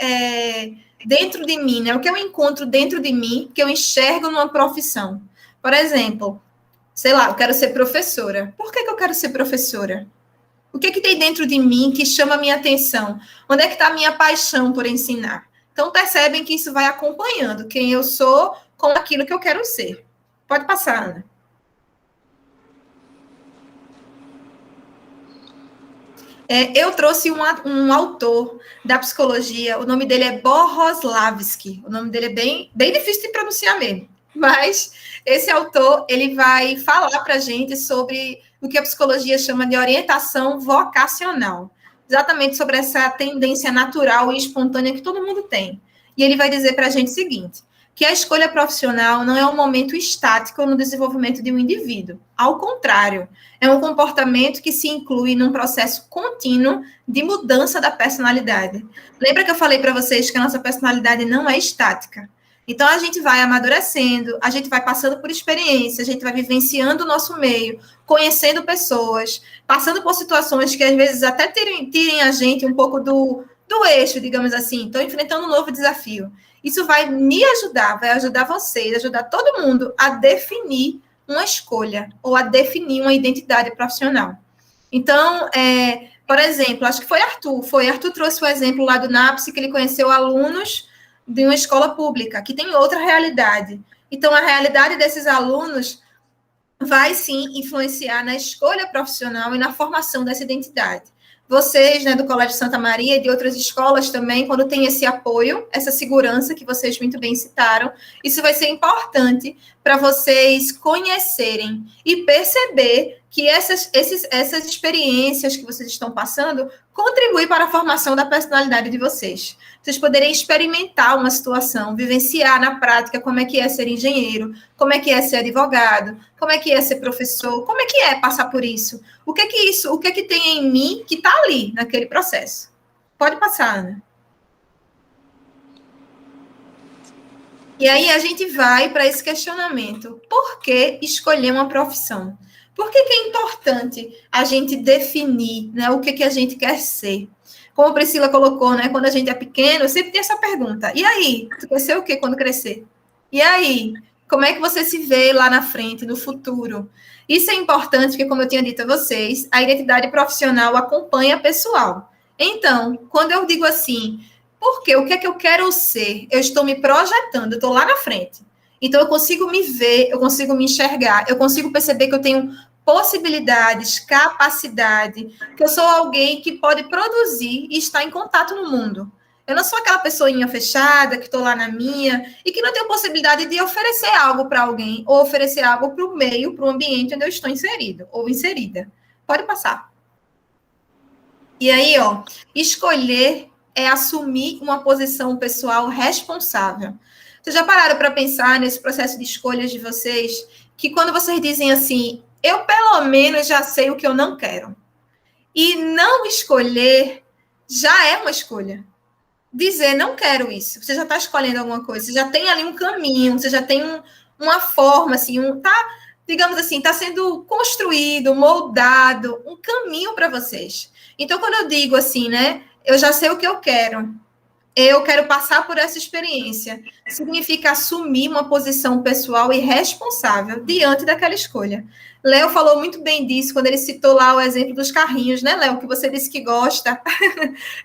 dentro de mim, né, o que eu encontro dentro de mim, que eu enxergo numa profissão? Por exemplo, sei lá, eu quero ser professora. Por que eu quero ser professora? O que tem dentro de mim que chama a minha atenção? Onde é que está a minha paixão por ensinar? Então, percebem que isso vai acompanhando quem eu sou com aquilo que eu quero ser. Pode passar, Ana. Eu trouxe um autor da psicologia, o nome dele é Bohoslavsky. O nome dele é bem difícil de pronunciar mesmo. Mas esse autor, ele vai falar para a gente sobre o que a psicologia chama de orientação vocacional. Exatamente sobre essa tendência natural e espontânea que todo mundo tem. E ele vai dizer para a gente o seguinte, que a escolha profissional não é um momento estático no desenvolvimento de um indivíduo. Ao contrário, é um comportamento que se inclui num processo contínuo de mudança da personalidade. Lembra que eu falei para vocês que a nossa personalidade não é estática? Então, a gente vai amadurecendo, a gente vai passando por experiência, a gente vai vivenciando o nosso meio, conhecendo pessoas, passando por situações que, às vezes, até tirem a gente um pouco do eixo, digamos assim. Estou enfrentando um novo desafio. Isso vai me ajudar, vai ajudar vocês, ajudar todo mundo a definir uma escolha ou a definir uma identidade profissional. Então, por exemplo, acho que foi Arthur trouxe o exemplo lá do NAPSE, que ele conheceu alunos de uma escola pública, que tem outra realidade. Então, a realidade desses alunos vai, sim, influenciar na escolha profissional e na formação dessa identidade. Vocês, né, do Colégio Santa Maria e de outras escolas também, quando tem esse apoio, essa segurança que vocês muito bem citaram, isso vai ser importante para vocês conhecerem e perceber que essas experiências que vocês estão passando contribuem para a formação da personalidade de vocês. Vocês poderem experimentar uma situação, vivenciar na prática como é que é ser engenheiro, como é que é ser advogado, como é que é ser professor, como é que é passar por isso. O que é que tem em mim que está ali, naquele processo? Pode passar, Ana. E aí a gente vai para esse questionamento. Por que escolher uma profissão? Por que é importante a gente definir, né, o que a gente quer ser? Como a Priscila colocou, né, quando a gente é pequeno, sempre tem essa pergunta. E aí? Tu quer ser o quê quando crescer? E aí? Como é que você se vê lá na frente, no futuro? Isso é importante porque, como eu tinha dito a vocês, a identidade profissional acompanha a pessoal. Então, quando eu digo assim, por quê? O que é que eu quero ser? Eu estou me projetando, eu estou lá na frente. Então, eu consigo me ver, eu consigo me enxergar, eu consigo perceber que eu tenho possibilidades, capacidade, que eu sou alguém que pode produzir e estar em contato no mundo. Eu não sou aquela pessoinha fechada, que estou lá na minha, e que não tenho possibilidade de oferecer algo para alguém, ou oferecer algo para o meio, para o ambiente onde eu estou inserido, ou inserida. Pode passar. E aí, ó, escolher é assumir uma posição pessoal responsável. Vocês já pararam para pensar nesse processo de escolhas de vocês, que quando vocês dizem assim, eu pelo menos já sei o que eu não quero. E não escolher já é uma escolha. Dizer, não quero isso. Você já está escolhendo alguma coisa, você já tem ali um caminho, você já tem uma forma, assim, digamos assim, está sendo construído, moldado, um caminho para vocês. Então, quando eu digo assim, né, eu já sei o que eu quero passar por essa experiência, significa assumir uma posição pessoal e responsável diante daquela escolha. Léo falou muito bem disso quando ele citou lá o exemplo dos carrinhos, né, Léo, que você disse que gosta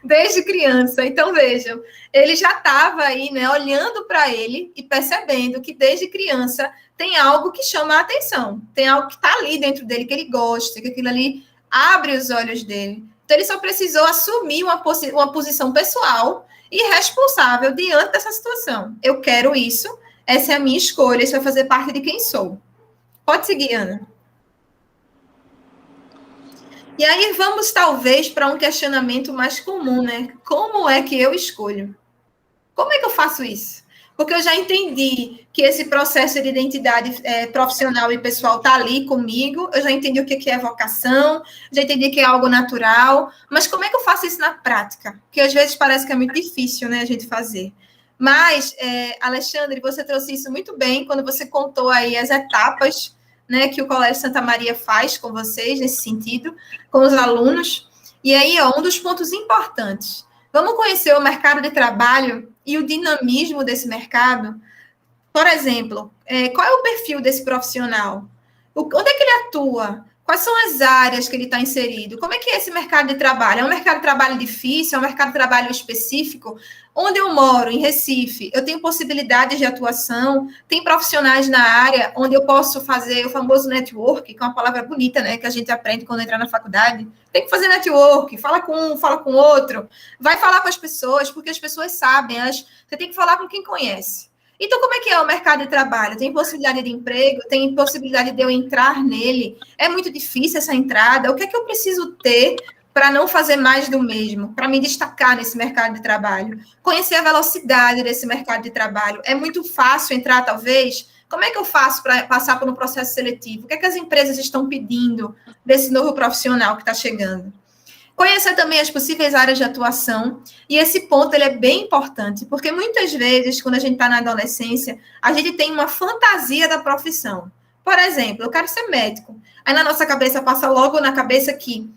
desde criança. Então, vejam, ele já estava aí, né, olhando para ele e percebendo que desde criança tem algo que chama a atenção, tem algo que está ali dentro dele, que ele gosta, que aquilo ali abre os olhos dele. Então, ele só precisou assumir uma posição pessoal e responsável diante dessa situação. Eu quero isso, essa é a minha escolha, isso vai fazer parte de quem sou. Pode seguir, Ana. E aí vamos, talvez, para um questionamento mais comum, né? Como é que eu escolho? Como é que eu faço isso? Porque eu já entendi que esse processo de identidade profissional e pessoal está ali comigo, eu já entendi o que é vocação, já entendi que é algo natural, mas como é que eu faço isso na prática? Porque às vezes parece que é muito difícil, né, a gente fazer. Mas, Alexandre, você trouxe isso muito bem quando você contou aí as etapas, né, que o Colégio Santa Maria faz com vocês, nesse sentido, com os alunos. E aí, ó, um dos pontos importantes. Vamos conhecer o mercado de trabalho e o dinamismo desse mercado. Por exemplo, qual é o perfil desse profissional? Onde é que ele atua? Quais são as áreas que ele está inserido? Como é que é esse mercado de trabalho? É um mercado de trabalho difícil? É um mercado de trabalho específico? Onde eu moro, em Recife, eu tenho possibilidades de atuação? Tem profissionais na área onde eu posso fazer o famoso network, que é uma palavra bonita, né? Que a gente aprende quando entra na faculdade. Tem que fazer network, fala com um, fala com outro. Vai falar com as pessoas, porque as pessoas sabem. Você tem que falar com quem conhece. Então, como é que é o mercado de trabalho? Tem possibilidade de emprego? Tem possibilidade de eu entrar nele? É muito difícil essa entrada? O que é que eu preciso ter para não fazer mais do mesmo, para me destacar nesse mercado de trabalho. Conhecer a velocidade desse mercado de trabalho. É muito fácil entrar, talvez. Como é que eu faço para passar por um processo seletivo? O que é que as empresas estão pedindo desse novo profissional que está chegando? Conhecer também as possíveis áreas de atuação, e esse ponto ele é bem importante, porque muitas vezes, quando a gente está na adolescência, a gente tem uma fantasia da profissão. Por exemplo, eu quero ser médico. Aí na nossa cabeça passa logo na cabeça que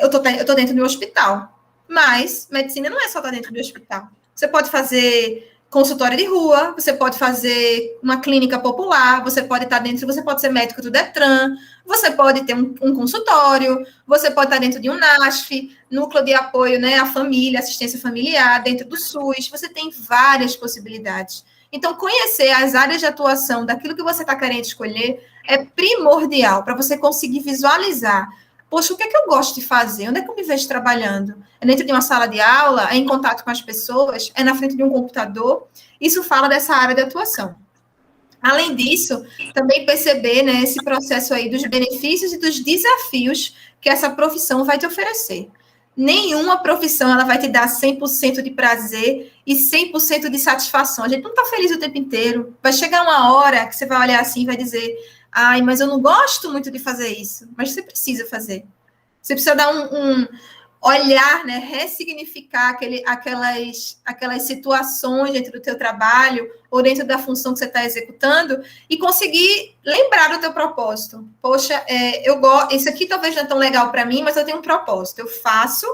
eu tô dentro de um hospital. Mas medicina não é só estar dentro de um hospital. Você pode fazer consultório de rua, você pode fazer uma clínica popular, você pode estar dentro, você pode ser médico do Detran, você pode ter um consultório, você pode estar dentro de um NASF, núcleo de apoio, né, à família, assistência familiar, dentro do SUS, você tem várias possibilidades. Então, conhecer as áreas de atuação daquilo que você está querendo escolher é primordial para você conseguir visualizar. Poxa, o que é que eu gosto de fazer? Onde é que eu me vejo trabalhando? É dentro de uma sala de aula? É em contato com as pessoas? É na frente de um computador? Isso fala dessa área de atuação. Além disso, também perceber, né, esse processo aí dos benefícios e dos desafios que essa profissão vai te oferecer. Nenhuma profissão ela vai te dar 100% de prazer e 100% de satisfação. A gente não está feliz o tempo inteiro. Vai chegar uma hora que você vai olhar assim e vai dizer: ai, mas eu não gosto muito de fazer isso. Mas você precisa fazer. Você precisa dar um olhar, né, ressignificar aquelas situações dentro do teu trabalho ou dentro da função que você está executando e conseguir lembrar do teu propósito. Poxa, eu gosto, isso aqui talvez não é tão legal para mim, mas eu tenho um propósito. Eu faço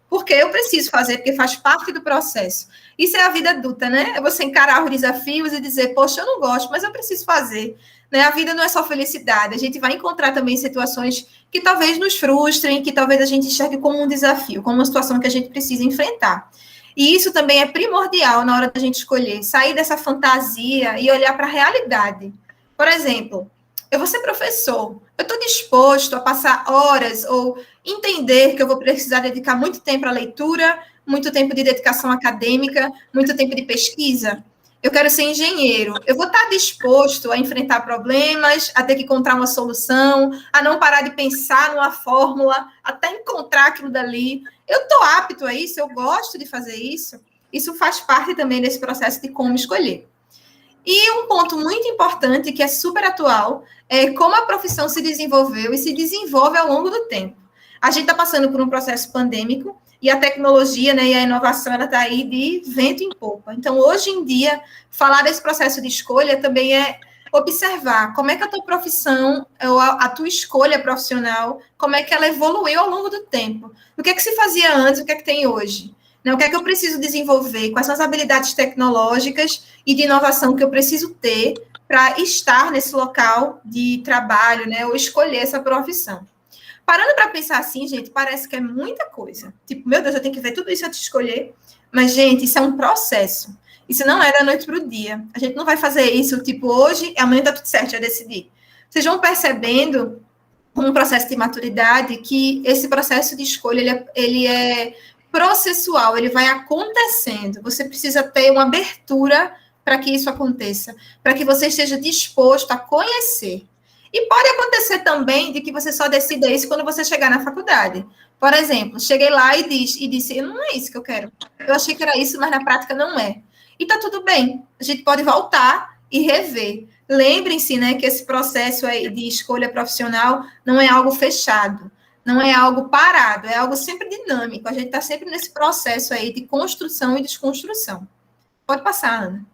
porque eu preciso fazer, porque faz parte do processo. Isso é a vida adulta, né? É você encarar os desafios e dizer: poxa, eu não gosto, mas eu preciso fazer. Né? A vida não é só felicidade. A gente vai encontrar também situações que talvez nos frustrem, que talvez a gente enxergue como um desafio, como uma situação que a gente precisa enfrentar. E isso também é primordial na hora da gente escolher, sair dessa fantasia e olhar para a realidade. Por exemplo, eu vou ser professor, eu estou disposto a passar horas ou entender que eu vou precisar dedicar muito tempo à leitura, muito tempo de dedicação acadêmica, muito tempo de pesquisa. Eu quero ser engenheiro. Eu vou estar disposto a enfrentar problemas, a ter que encontrar uma solução, a não parar de pensar numa fórmula, até encontrar aquilo dali. Eu estou apto a isso, eu gosto de fazer isso. Isso faz parte também desse processo de como escolher. E um ponto muito importante, que é super atual, é como a profissão se desenvolveu e se desenvolve ao longo do tempo. A gente está passando por um processo pandêmico, e a tecnologia, né, e a inovação, ela está aí de vento em popa. Então, hoje em dia, falar desse processo de escolha também é observar como é que a tua profissão, ou a tua escolha profissional, como é que ela evoluiu ao longo do tempo. O que é que se fazia antes, o que é que tem hoje? Né, o que é que eu preciso desenvolver? Quais são as habilidades tecnológicas e de inovação que eu preciso ter para estar nesse local de trabalho, né, ou escolher essa profissão? Parando para pensar assim, gente, parece que é muita coisa. Tipo, meu Deus, eu tenho que ver tudo isso antes de escolher. Mas, gente, isso é um processo. Isso não é da noite para o dia. A gente não vai fazer isso, tipo, hoje, amanhã está tudo certo, já decidi. Vocês vão percebendo, com um processo de maturidade, que esse processo de escolha, ele é processual, ele vai acontecendo. Você precisa ter uma abertura para que isso aconteça, para que você esteja disposto a conhecer. E pode acontecer também de que você só decida isso quando você chegar na faculdade. Por exemplo, cheguei lá e disse, não é isso que eu quero. Eu achei que era isso, mas na prática não é. E tá tudo bem. A gente pode voltar e rever. Lembrem-se, né, que esse processo aí de escolha profissional não é algo fechado, não é algo parado, é algo sempre dinâmico. A gente está sempre nesse processo aí de construção e desconstrução. Pode passar, Ana.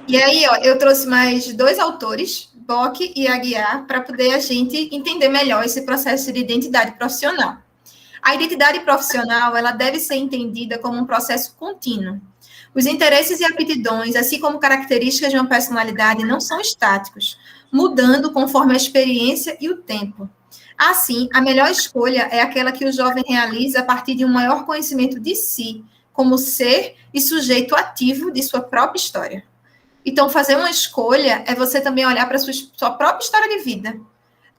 E aí, ó, eu trouxe mais 2 autores, Bock e Aguiar, para poder a gente entender melhor esse processo de identidade profissional. A identidade profissional, ela deve ser entendida como um processo contínuo. Os interesses e aptidões, assim como características de uma personalidade, não são estáticos, mudando conforme a experiência e o tempo. Assim, a melhor escolha é aquela que o jovem realiza a partir de um maior conhecimento de si, como ser e sujeito ativo de sua própria história. Então, fazer uma escolha é você também olhar para a sua própria história de vida.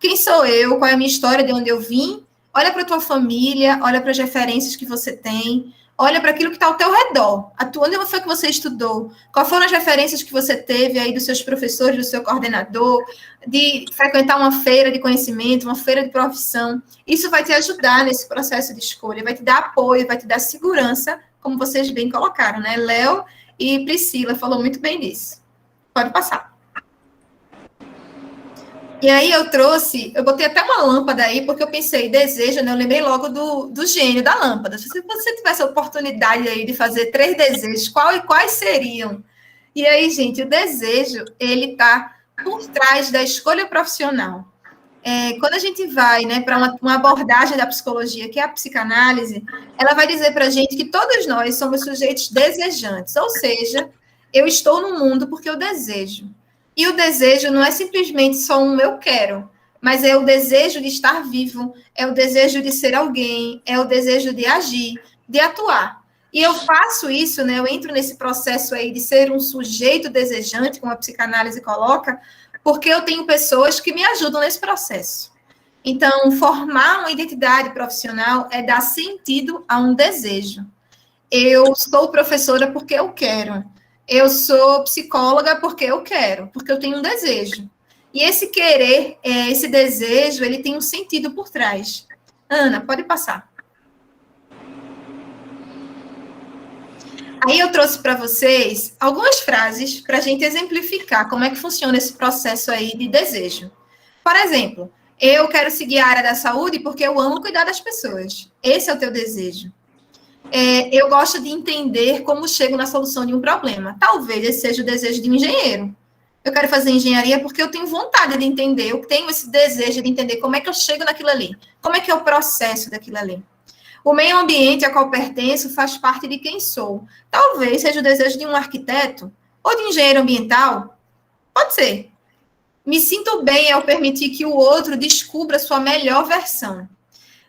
Quem sou eu? Qual é a minha história? De onde eu vim? Olha para a tua família, olha para as referências que você tem, Olha para aquilo que está ao teu redor. Onde foi que você estudou? Quais foram as referências que você teve aí dos seus professores, do seu coordenador, de frequentar uma feira de conhecimento, uma feira de profissão. Isso vai te ajudar nesse processo de escolha, vai te dar apoio, vai te dar segurança, como vocês bem colocaram, né? Léo e Priscila falou muito bem disso. Pode passar. E aí eu botei até uma lâmpada aí, porque eu pensei, desejo, né? Eu lembrei logo do gênio da lâmpada. Se você tivesse a oportunidade aí de fazer 3 desejos, quais seriam? E aí, gente, o desejo, ele está por trás da escolha profissional. Quando a gente vai, né, para uma abordagem da psicologia, que é a psicanálise, ela vai dizer para a gente que todos nós somos sujeitos desejantes, ou seja, eu estou no mundo porque eu desejo. E o desejo não é simplesmente só um eu quero, mas é o desejo de estar vivo, é o desejo de ser alguém, é o desejo de agir, de atuar. E eu faço isso, né? Eu entro nesse processo aí de ser um sujeito desejante, como a psicanálise coloca, porque eu tenho pessoas que me ajudam nesse processo. Então, formar uma identidade profissional é dar sentido a um desejo. Eu sou professora porque eu quero. Eu sou psicóloga porque eu quero, porque eu tenho um desejo. E esse querer, esse desejo, ele tem um sentido por trás. Ana, pode passar. Aí eu trouxe para vocês algumas frases para a gente exemplificar como é que funciona esse processo aí de desejo. Por exemplo, eu quero seguir a área da saúde porque eu amo cuidar das pessoas. Esse é o teu desejo. Eu gosto de entender como chego na solução de um problema. Talvez esse seja o desejo de um engenheiro. Eu quero fazer engenharia porque eu tenho vontade de entender, eu tenho esse desejo de entender como é que eu chego naquilo ali, como é que é o processo daquilo ali. O meio ambiente a qual pertenço faz parte de quem sou. Talvez seja o desejo de um arquiteto ou de um engenheiro ambiental. Pode ser. Me sinto bem ao permitir que o outro descubra a sua melhor versão.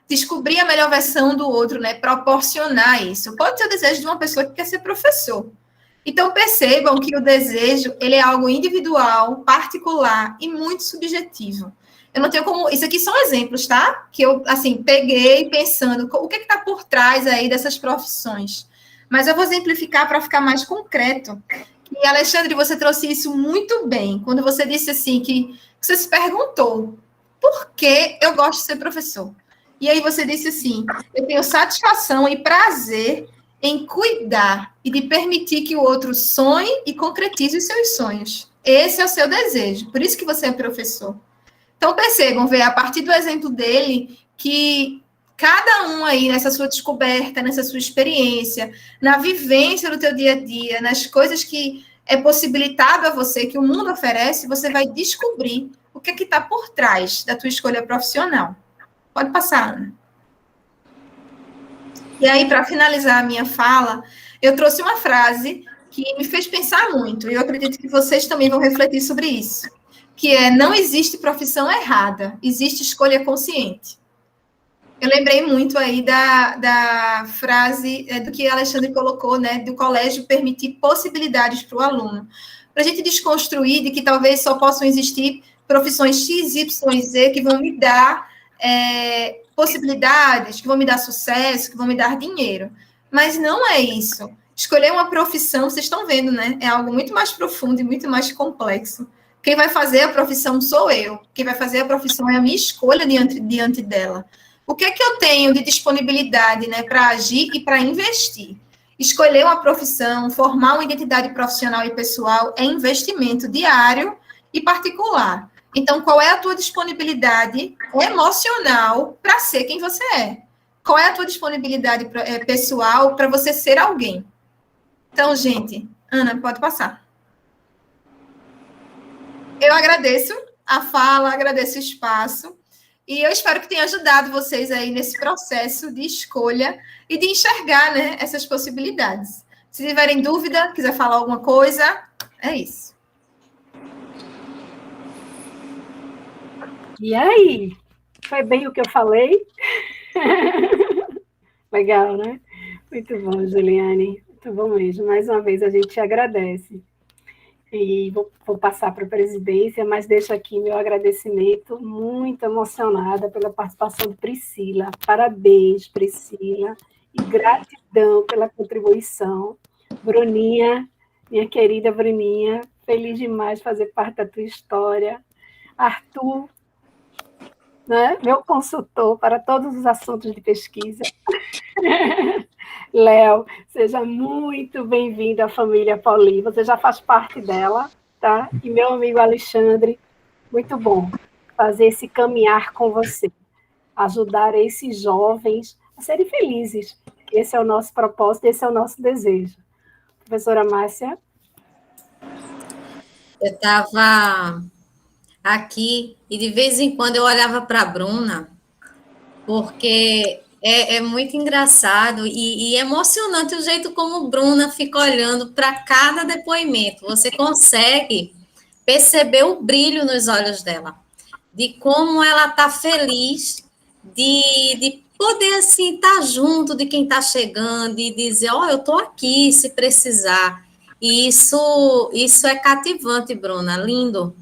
Descobrir a melhor versão do outro, né? Proporcionar isso. Pode ser o desejo de uma pessoa que quer ser professor. Então, percebam que o desejo, ele é algo individual, particular e muito subjetivo. Eu não tenho como... Isso aqui são exemplos, tá? Que eu, assim, peguei pensando o que está por trás aí dessas profissões. Mas eu vou exemplificar para ficar mais concreto. E, Alexandre, você trouxe isso muito bem, quando você disse assim, que você se perguntou por que eu gosto de ser professor? E aí você disse assim, eu tenho satisfação e prazer em cuidar e de permitir que o outro sonhe e concretize os seus sonhos. Esse é o seu desejo, por isso que você é professor. Então, percebam, a partir do exemplo dele, que cada um aí, nessa sua descoberta, nessa sua experiência, na vivência do teu dia a dia, nas coisas que é possibilitado a você, que o mundo oferece, você vai descobrir o que está por trás da tua escolha profissional. Pode passar, Ana. E aí, para finalizar a minha fala, eu trouxe uma frase que me fez pensar muito, e eu acredito que vocês também vão refletir sobre isso, que é, não existe profissão errada, existe escolha consciente. Eu lembrei muito aí da frase do que a Alexandre colocou, né, do colégio permitir possibilidades para o aluno. Para a gente desconstruir de que talvez só possam existir profissões X, Y, Z que vão me dar possibilidades, que vão me dar sucesso, que vão me dar dinheiro. Mas não é isso. Escolher uma profissão, vocês estão vendo, né? É algo muito mais profundo e muito mais complexo. Quem vai fazer a profissão sou eu. Quem vai fazer a profissão é a minha escolha diante dela. O que é que eu tenho de disponibilidade, né, para agir e para investir? Escolher uma profissão, formar uma identidade profissional e pessoal é investimento diário e particular. Então, qual é a tua disponibilidade emocional para ser quem você é? Qual é a tua disponibilidade pessoal para você ser alguém? Então, gente, Ana, pode passar. Eu agradeço a fala, agradeço o espaço, e eu espero que tenha ajudado vocês aí nesse processo de escolha e de enxergar, né, essas possibilidades. Se tiverem dúvida, quiser falar alguma coisa, é isso. E aí? Foi bem o que eu falei? Legal, né? Muito bom, Juliane. Muito bom mesmo. Mais uma vez, a gente agradece. E vou passar para a presidência, mas deixo aqui meu agradecimento, muito emocionada pela participação de Priscila. Parabéns, Priscila. e gratidão pela contribuição. Bruninha, minha querida Bruninha, feliz demais de fazer parte da tua história. Arthur, né, meu consultor para todos os assuntos de pesquisa. Léo, seja muito bem-vindo à família Pauli, você já faz parte dela, tá? E meu amigo Alexandre, muito bom fazer esse caminhar com você, ajudar esses jovens a serem felizes. Esse é o nosso propósito, esse é o nosso desejo. Professora Márcia? Eu estava aqui e de vez em quando eu olhava para a Bruna, porque é muito engraçado e emocionante o jeito como Bruna fica olhando para cada depoimento. Você consegue perceber o brilho nos olhos dela, de como ela está feliz de poder, assim, estar junto de quem está chegando e dizer, eu estou aqui se precisar. E isso é cativante, Bruna, lindo.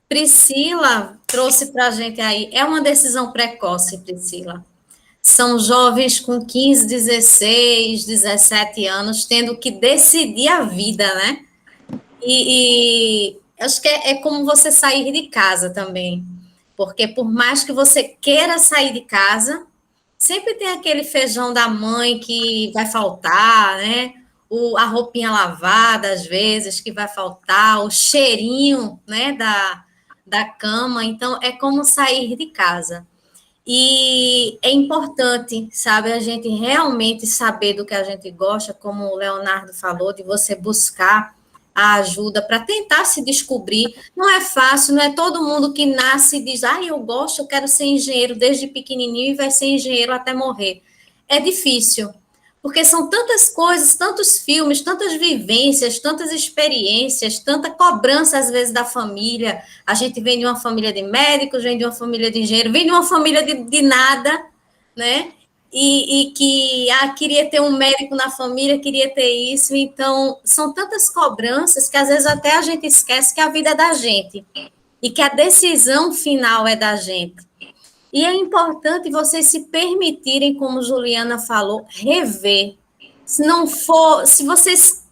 Priscila trouxe para a gente aí, é uma decisão precoce, Priscila. São jovens com 15, 16, 17 anos, tendo que decidir a vida, né? E acho que é como você sair de casa também. Porque por mais que você queira sair de casa, sempre tem aquele feijão da mãe que vai faltar, né? A roupinha lavada, às vezes, que vai faltar, o cheirinho, né, da cama. Então, é como sair de casa. E é importante, sabe, a gente realmente saber do que a gente gosta, como o Leonardo falou, de você buscar a ajuda para tentar se descobrir. Não é fácil, não é todo mundo que nasce e diz, eu gosto, eu quero ser engenheiro desde pequenininho e vai ser engenheiro até morrer. É difícil, porque são tantas coisas, tantos filmes, tantas vivências, tantas experiências, tanta cobrança, às vezes, da família. A gente vem de uma família de médicos, vem de uma família de engenheiro, vem de uma família de nada, né? E que queria ter um médico na família, queria ter isso. Então, são tantas cobranças que, às vezes, até a gente esquece que a vida é da gente e que a decisão final é da gente. E é importante vocês se permitirem, como Juliana falou, rever. Se vocês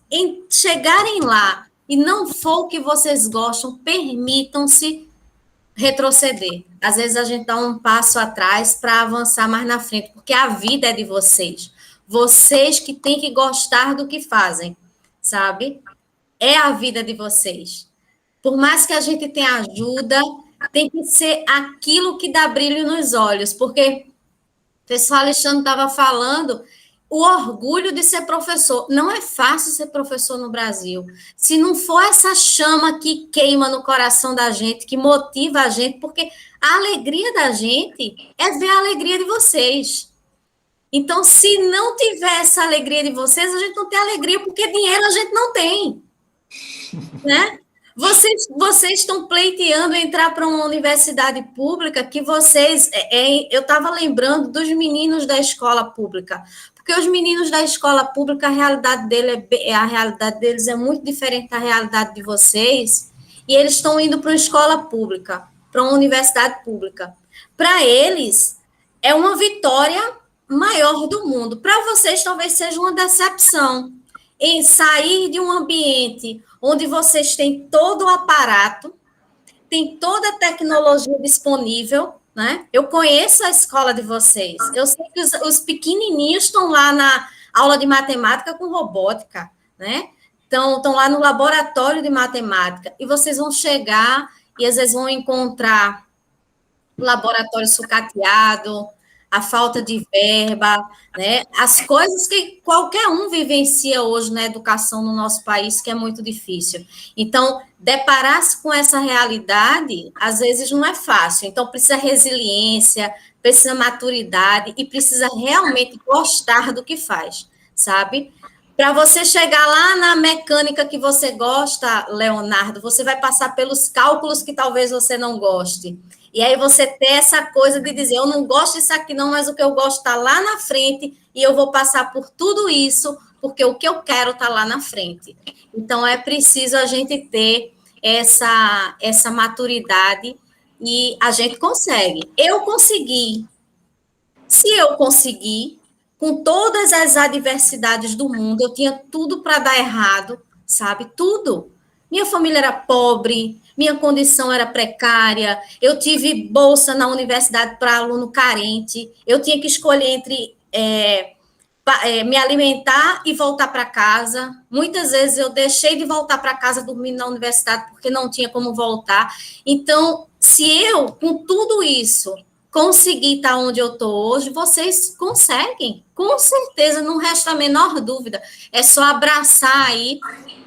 chegarem lá e não for o que vocês gostam, permitam-se retroceder. Às vezes a gente dá um passo atrás para avançar mais na frente, porque a vida é de vocês. Vocês que têm que gostar do que fazem, sabe? É a vida de vocês. Por mais que a gente tenha ajuda, tem que ser aquilo que dá brilho nos olhos, porque o pessoal Alexandre estava falando, o orgulho de ser professor. Não é fácil ser professor no Brasil. Se não for essa chama que queima no coração da gente, que motiva a gente, porque a alegria da gente é ver a alegria de vocês. Então, se não tiver essa alegria de vocês, a gente não tem alegria, porque dinheiro a gente não tem. Né? Vocês estão pleiteando entrar para uma universidade pública que vocês... eu estava lembrando dos meninos da escola pública, porque os meninos da escola pública, a realidade deles é muito diferente da realidade de vocês, e eles estão indo para uma escola pública, para uma universidade pública. Para eles, é uma vitória maior do mundo. Para vocês, talvez seja uma decepção em sair de um ambiente onde vocês têm todo o aparato, tem toda a tecnologia disponível, né? Eu conheço a escola de vocês, eu sei que os pequenininhos estão lá na aula de matemática com robótica, né? Estão lá no laboratório de matemática, e vocês vão chegar e às vezes vão encontrar o laboratório sucateado, a falta de verba, né? As coisas que qualquer um vivencia hoje na educação no nosso país, que é muito difícil. Então, deparar-se com essa realidade, às vezes, não é fácil. Então, precisa resiliência, precisa maturidade e precisa realmente gostar do que faz, sabe? Para você chegar lá na mecânica que você gosta, Leonardo, você vai passar pelos cálculos que talvez você não goste. E aí você ter essa coisa de dizer, eu não gosto disso aqui não, mas o que eu gosto está lá na frente e eu vou passar por tudo isso, porque o que eu quero está lá na frente. Então, é preciso a gente ter essa maturidade e a gente consegue. Eu consegui Se eu conseguir, com todas as adversidades do mundo, eu tinha tudo para dar errado, sabe? Tudo. Minha família era pobre, minha condição era precária, eu tive bolsa na universidade para aluno carente, eu tinha que escolher entre me alimentar e voltar para casa. Muitas vezes eu deixei de voltar para casa dormindo na universidade porque não tinha como voltar. Então, se eu, com tudo isso, conseguir estar onde eu estou hoje, vocês conseguem, com certeza, não resta a menor dúvida. É só abraçar aí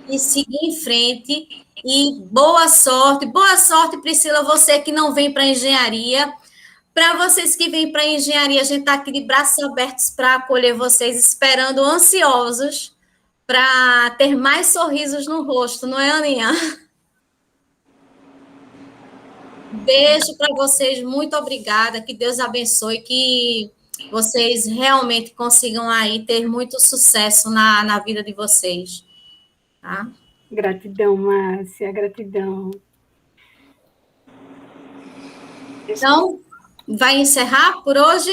e seguir em frente. E boa sorte, Priscila, você que não vem para engenharia. Para vocês que vêm para a engenharia, a gente está aqui de braços abertos para acolher vocês, esperando ansiosos para ter mais sorrisos no rosto, não é, Aninha? Beijo para vocês, muito obrigada, que Deus abençoe, que vocês realmente consigam aí ter muito sucesso na vida de vocês. Tá? Gratidão, Márcia, gratidão. Então, vai encerrar por hoje?